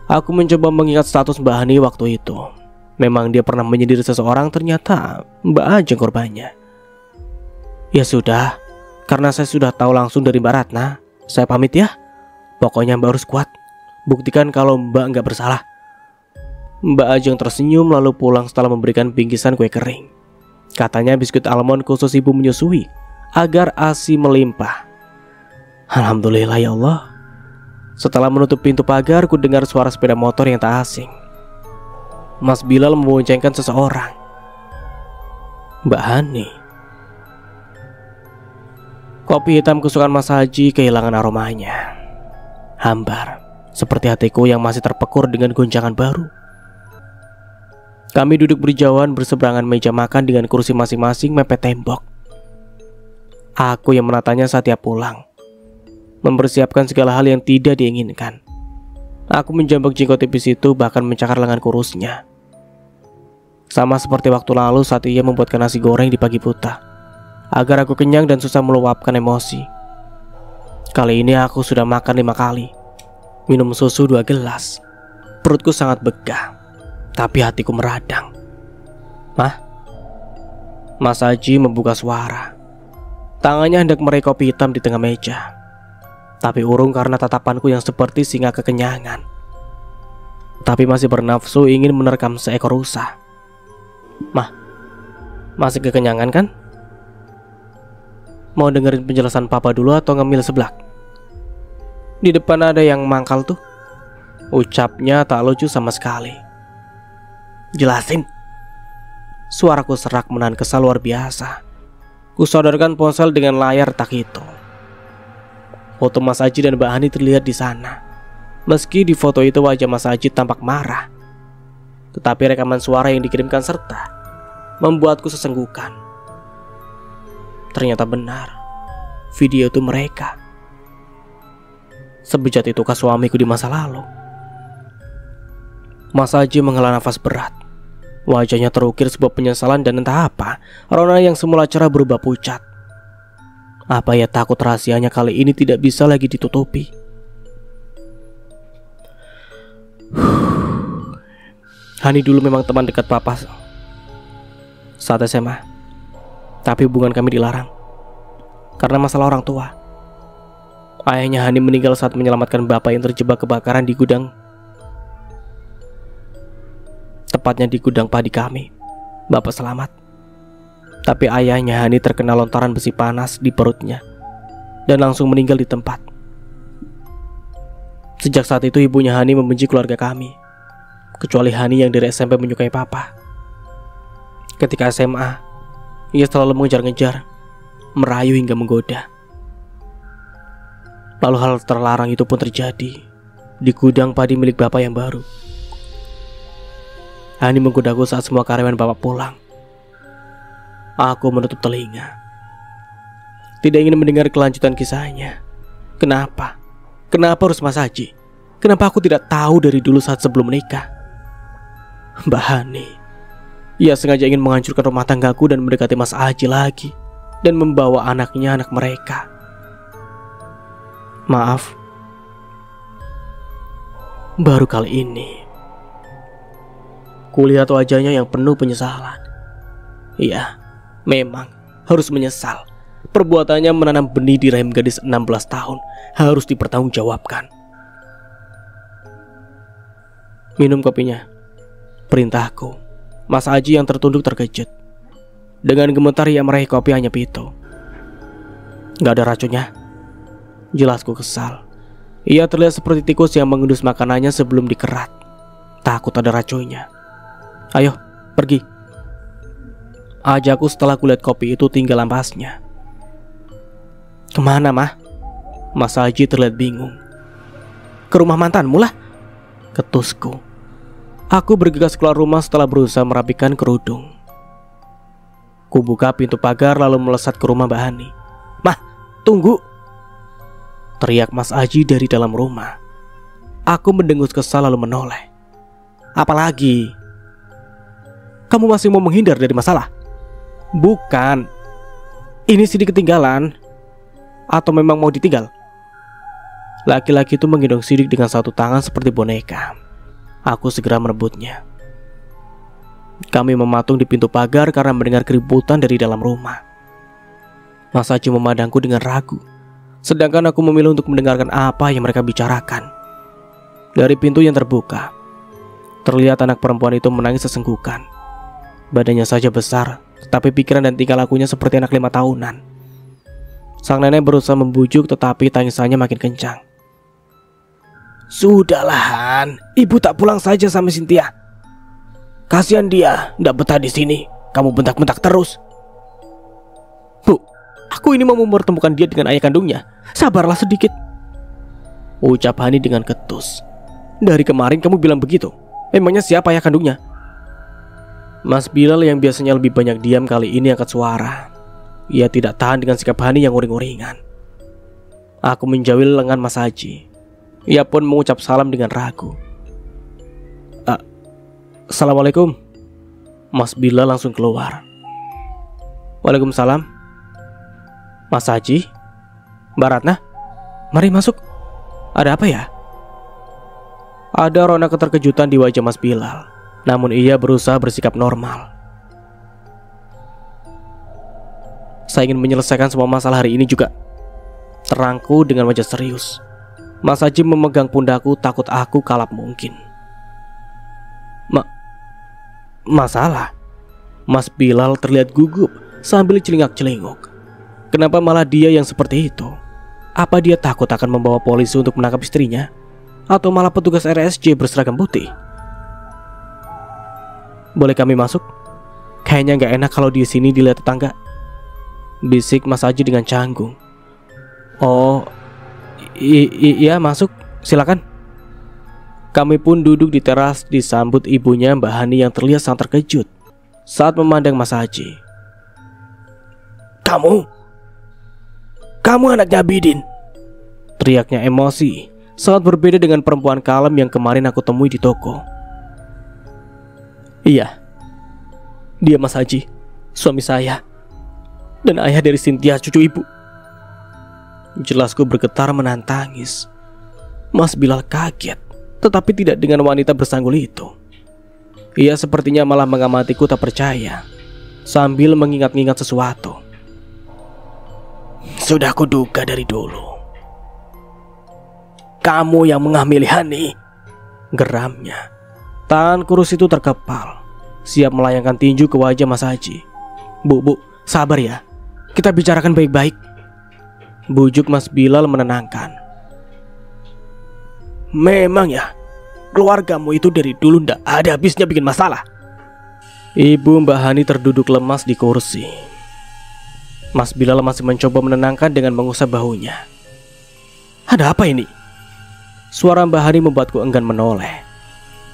Speaker 1: Aku mencoba mengingat status Mbak Hani waktu itu. Memang dia pernah menyindir seseorang, ternyata Mbak Ajeng korbannya. Ya sudah, karena saya sudah tahu langsung dari Mbak Ratna, saya pamit ya. Pokoknya Mbak harus kuat. Buktikan kalau Mbak nggak bersalah. Mbak Ajeng tersenyum lalu pulang setelah memberikan bingkisan kue kering. Katanya biskuit almond khusus ibu menyusui agar ASI melimpah. Alhamdulillah ya Allah. Setelah menutup pintu pagar, ku dengar suara sepeda motor yang tak asing. Mas Bilal memboncengkan seseorang. Mbak Hani. Kopi hitam kesukaan Mas Haji kehilangan aromanya. Hambar, seperti hatiku yang masih terpekur dengan goncangan baru. Kami duduk berjauhan berseberangan meja makan dengan kursi masing-masing mepet tembok. Aku yang menatanya saat ia pulang, mempersiapkan segala hal yang tidak diinginkan. Aku menjambak jenggot tipis itu, bahkan mencakar lengan kurusnya. Sama seperti waktu lalu saat ia membuatkan nasi goreng di pagi buta, agar aku kenyang dan susah meluapkan emosi. Kali ini aku sudah makan 5 kali, minum susu 2 gelas. Perutku sangat begah, tapi hatiku meradang. "Mah?" Mas Haji membuka suara. Tangannya hendak meraih kopi hitam di tengah meja, tapi urung karena tatapanku yang seperti singa kekenyangan. Tapi masih bernafsu ingin menerkam seekor rusa. "Mah, masih kekenyangan kan? Mau dengerin penjelasan papa dulu atau ngemil seblak? Di depan ada yang mangkal tuh," ucapnya tak lucu sama sekali. "Jelasin." Suaraku serak menahan kesal luar biasa. Kusadarkan ponsel dengan layar tak itu. Foto Mas Haji dan Mbak Hani terlihat di sana. Meski di foto itu wajah Mas Haji tampak marah, tetapi rekaman suara yang dikirimkan serta membuatku sesenggukan. Ternyata benar, video itu mereka. Sebejat itukah suamiku di masa lalu? Mas Haji menghela nafas berat. Wajahnya terukir sebuah penyesalan dan entah apa, Rona yang semula cerah berubah pucat. Apa ya takut rahasianya kali ini tidak bisa lagi ditutupi? Hani dulu memang teman dekat papa saat SMA, tapi hubungan kami dilarang karena masalah orang tua. Ayahnya Hani meninggal saat menyelamatkan bapak yang terjebak kebakaran di gudang, tepatnya di gudang padi kami. Bapak selamat, tapi ayahnya Hani terkena lontaran besi panas di perutnya dan langsung meninggal di tempat. Sejak saat itu ibunya Hani membenci keluarga kami, kecuali Hani yang dari SMP menyukai papa. Ketika SMA, ia selalu mengejar-ngejar, merayu hingga menggoda. Lalu hal terlarang itu pun terjadi di gudang padi milik bapak yang baru. Hani menggodaku saat semua karyawan bapak pulang. Aku menutup telinga, tidak ingin mendengar kelanjutan kisahnya. Kenapa? Kenapa harus Mas Haji? Kenapa aku tidak tahu dari dulu saat sebelum menikah? Mbak Hani, ia sengaja ingin menghancurkan rumah tanggaku dan mendekati Mas Haji lagi, dan membawa anaknya, anak mereka. Maaf, baru kali ini kulihat wajahnya yang penuh penyesalan. Iya, memang harus menyesal. Perbuatannya menanam benih di rahim gadis 16 tahun harus dipertanggungjawabkan. "Minum kopinya," perintahku. Mas Haji yang tertunduk terkejut. Dengan gemetar ia meraih kopi hanya pitu. "Gak ada racunnya," jelasku kesal. Ia terlihat seperti tikus yang mengendus makanannya sebelum dikerat. Takut ada racunnya. "Ayo, pergi," ajakku setelah kulihat kopi itu tinggal ampasnya. "Kemana, Mah?" Mas Haji terlihat bingung. "Ke rumah mantanmu lah," ketusku. Aku bergegas keluar rumah setelah berusaha merapikan kerudung. Kubuka pintu pagar lalu melesat ke rumah Mbak Hani. "Mah, tunggu!" teriak Mas Haji dari dalam rumah. Aku mendengus kesal lalu menoleh. "Apalagi? Kamu masih mau menghindar dari masalah?" "Bukan. Ini CD ketinggalan. Atau memang mau ditinggal?" Laki-laki itu menggendong sidik dengan satu tangan seperti boneka. Aku segera merebutnya. Kami mematung di pintu pagar karena mendengar keributan dari dalam rumah. Mas Haji memandangku dengan ragu, sedangkan aku memilih untuk mendengarkan apa yang mereka bicarakan. Dari pintu yang terbuka, terlihat anak perempuan itu menangis sesenggukan. Badannya saja besar, tetapi pikiran dan tingkah lakunya seperti anak 5 tahunan. Sang nenek berusaha membujuk, tetapi tangisannya makin kencang. "Sudahlah Han, ibu tak pulang saja sama Cynthia. Kasihan dia, ndak betah di sini. Kamu bentak-bentak terus." "Bu, aku ini mau mempertemukan dia dengan ayah kandungnya. Sabarlah sedikit," ucap Hani dengan ketus. "Dari kemarin kamu bilang begitu. Emangnya siapa ayah kandungnya?" Mas Bilal yang biasanya lebih banyak diam kali ini angkat suara. Ia tidak tahan dengan sikap Hani yang uring-uringan. Aku menjawil lengan Mas Haji. Ia pun mengucap salam dengan ragu. Assalamualaikum. Mas Bilal langsung keluar. Waalaikumsalam. Mas Haji, Mbak Ratna, mari masuk. Ada apa ya? Ada rona keterkejutan di wajah Mas Bilal, namun ia berusaha bersikap normal. Saya ingin menyelesaikan semua masalah hari ini juga, terangku dengan wajah serius. Mas Haji memegang pundakku, takut aku kalap mungkin. Masalah? Mas Bilal terlihat gugup sambil celingak-celinguk. Kenapa malah dia yang seperti itu? Apa dia takut akan membawa polisi untuk menangkap istrinya? Atau malah petugas RSJ berseragam putih? Boleh kami masuk? Kayaknya gak enak kalau di sini dilihat tetangga, bisik Mas Haji dengan canggung. Oh, iya masuk, silakan. Kami pun duduk di teras disambut ibunya Mbak Hani yang terlihat sangat terkejut saat memandang Mas Haji. Kamu anaknya Abidin, teriaknya emosi, sangat berbeda dengan perempuan kalem yang kemarin aku temui di toko. Iya, dia Mas Haji, suami saya, dan ayah dari Cynthia, cucu ibu. Jelasku bergetar menahan tangis. Mas Bilal kaget, tetapi tidak dengan wanita bersanggul itu. Ia sepertinya malah mengamatiku tak percaya, sambil mengingat-ingat sesuatu. Sudah kuduga dari dulu. Kamu yang menghamili Hani, geramnya. Tangan kurus itu terkepal, siap melayangkan tinju ke wajah Mas Haji. Bu, sabar ya, kita bicarakan baik-baik, bujuk Mas Bilal menenangkan. Memang ya, keluargamu itu dari dulu ndak ada habisnya bikin masalah. Ibu Mbak Hani terduduk lemas di kursi. Mas Bilal masih mencoba menenangkan dengan mengusap bahunya. Ada apa ini? Suara Mbak Hani membuatku enggan menoleh.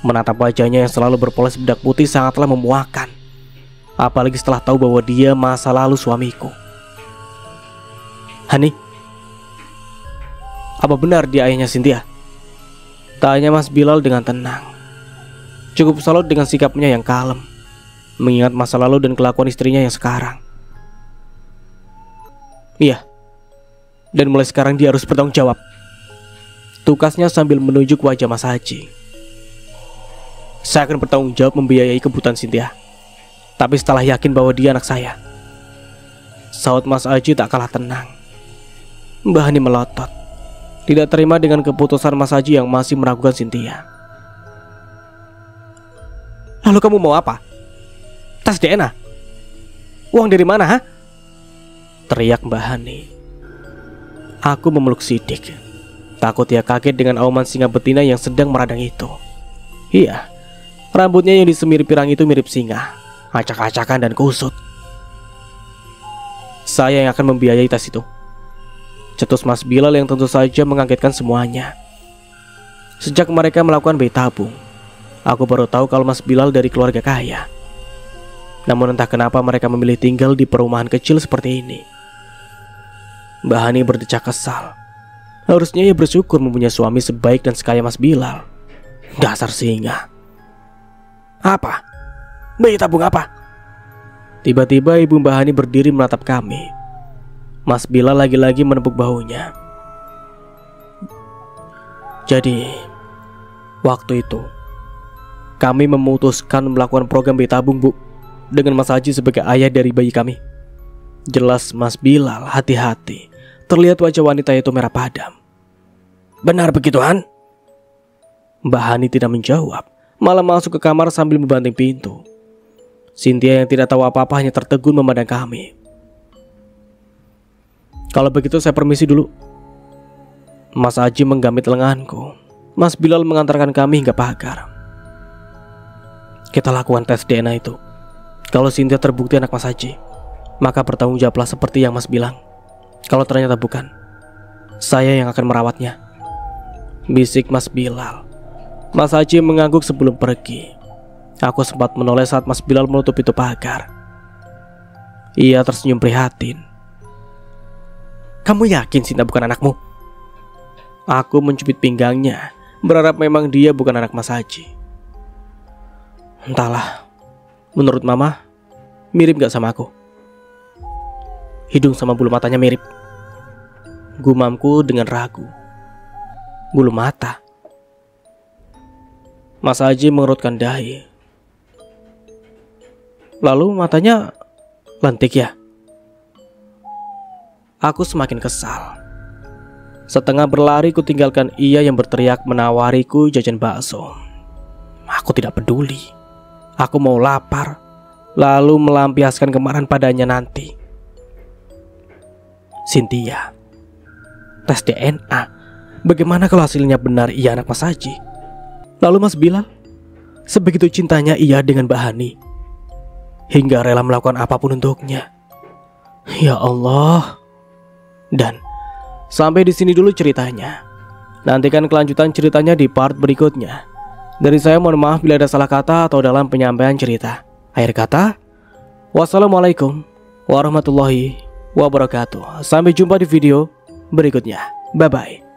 Speaker 1: Menatap wajahnya yang selalu berpoles bedak putih sangatlah memuakkan, apalagi setelah tahu bahwa dia masa lalu suamiku. Hani, apa benar dia ayahnya Cynthia? Tanya Mas Bilal dengan tenang. Cukup salut dengan sikapnya yang kalem, mengingat masa lalu dan kelakuan istrinya yang sekarang. Iya, dan mulai sekarang dia harus bertanggung jawab, tukasnya sambil menunjuk wajah Mas Haji. Saya akan bertanggung jawab membiayai kebutuhan Cynthia, tapi setelah yakin bahwa dia anak saya, saut Mas Haji tak kalah tenang. Mbah Hani melotot, tidak terima dengan keputusan Mas Haji yang masih meragukan Cynthia. Lalu kamu mau apa? Tes DNA? Uang dari mana, ha? Teriak Mbah Hani. Aku memeluk sidik, takut ia kaget dengan auman singa betina yang sedang meradang itu. Iya, rambutnya yang disemir pirang itu mirip singa, acak-acakan dan kusut. Saya yang akan membiayai tes itu, cetus Mas Bilal yang tentu saja mengagetkan semuanya. Sejak mereka melakukan bayi tabung, aku baru tahu kalau Mas Bilal dari keluarga kaya. Namun entah kenapa mereka memilih tinggal di perumahan kecil seperti ini. Mbak Hani berdecak kesal. Harusnya ia bersyukur mempunyai suami sebaik dan sekaya Mas Bilal. Dasar singa. Apa? Bayi tabung apa? Tiba-tiba ibu Mbak Hani berdiri menatap kami. Mas Bilal lagi-lagi menepuk bahunya. Jadi, waktu itu kami memutuskan melakukan program bayi tabung, Bu, dengan Mas Haji sebagai ayah dari bayi kami. Jelas Mas Bilal hati-hati. Terlihat wajah wanita itu merah padam. Benar begitu, Han? Mbak Hani tidak menjawab, malah masuk ke kamar sambil membanting pintu. Cynthia yang tidak tahu apa-apa hanya tertegun memandang kami. Kalau begitu saya permisi dulu. Mas Haji menggamit lenganku. Mas Bilal mengantarkan kami hingga pagar. Kita lakukan tes DNA itu. Kalau Cynthia terbukti anak Mas Haji, maka bertanggung jawablah seperti yang Mas bilang. Kalau ternyata bukan, saya yang akan merawatnya, bisik Mas Bilal. Mas Haji mengangguk sebelum pergi. Aku sempat menoleh saat Mas Bilal menutup pintu pagar. Ia tersenyum prihatin. Kamu yakin Sinta bukan anakmu? Aku mencubit pinggangnya, berharap memang dia bukan anak Mas Haji. Entahlah, menurut Mama, mirip gak sama aku? Hidung sama bulu matanya mirip. Gumamku dengan ragu. Bulu mata. Mas Haji mengerutkan dahi. Lalu matanya lentik ya? Aku semakin kesal. Setengah berlari ku tinggalkan ia yang berteriak menawariku jajan bakso. Aku tidak peduli. Aku mau lapar, lalu melampiaskan kemarahan padanya nanti. Cynthia, tes DNA. Bagaimana kalau hasilnya benar ia anak Mas Haji? Lalu Mas Bilal, sebegitu cintanya ia dengan Mbak Hani, hingga rela melakukan apapun untuknya. Ya Allah. Dan sampai di sini dulu ceritanya. Nantikan kelanjutan ceritanya di part berikutnya. Dari saya mohon maaf bila ada salah kata atau dalam penyampaian cerita. Akhir kata, wassalamualaikum warahmatullahi wabarakatuh. Sampai jumpa di video berikutnya. Bye bye.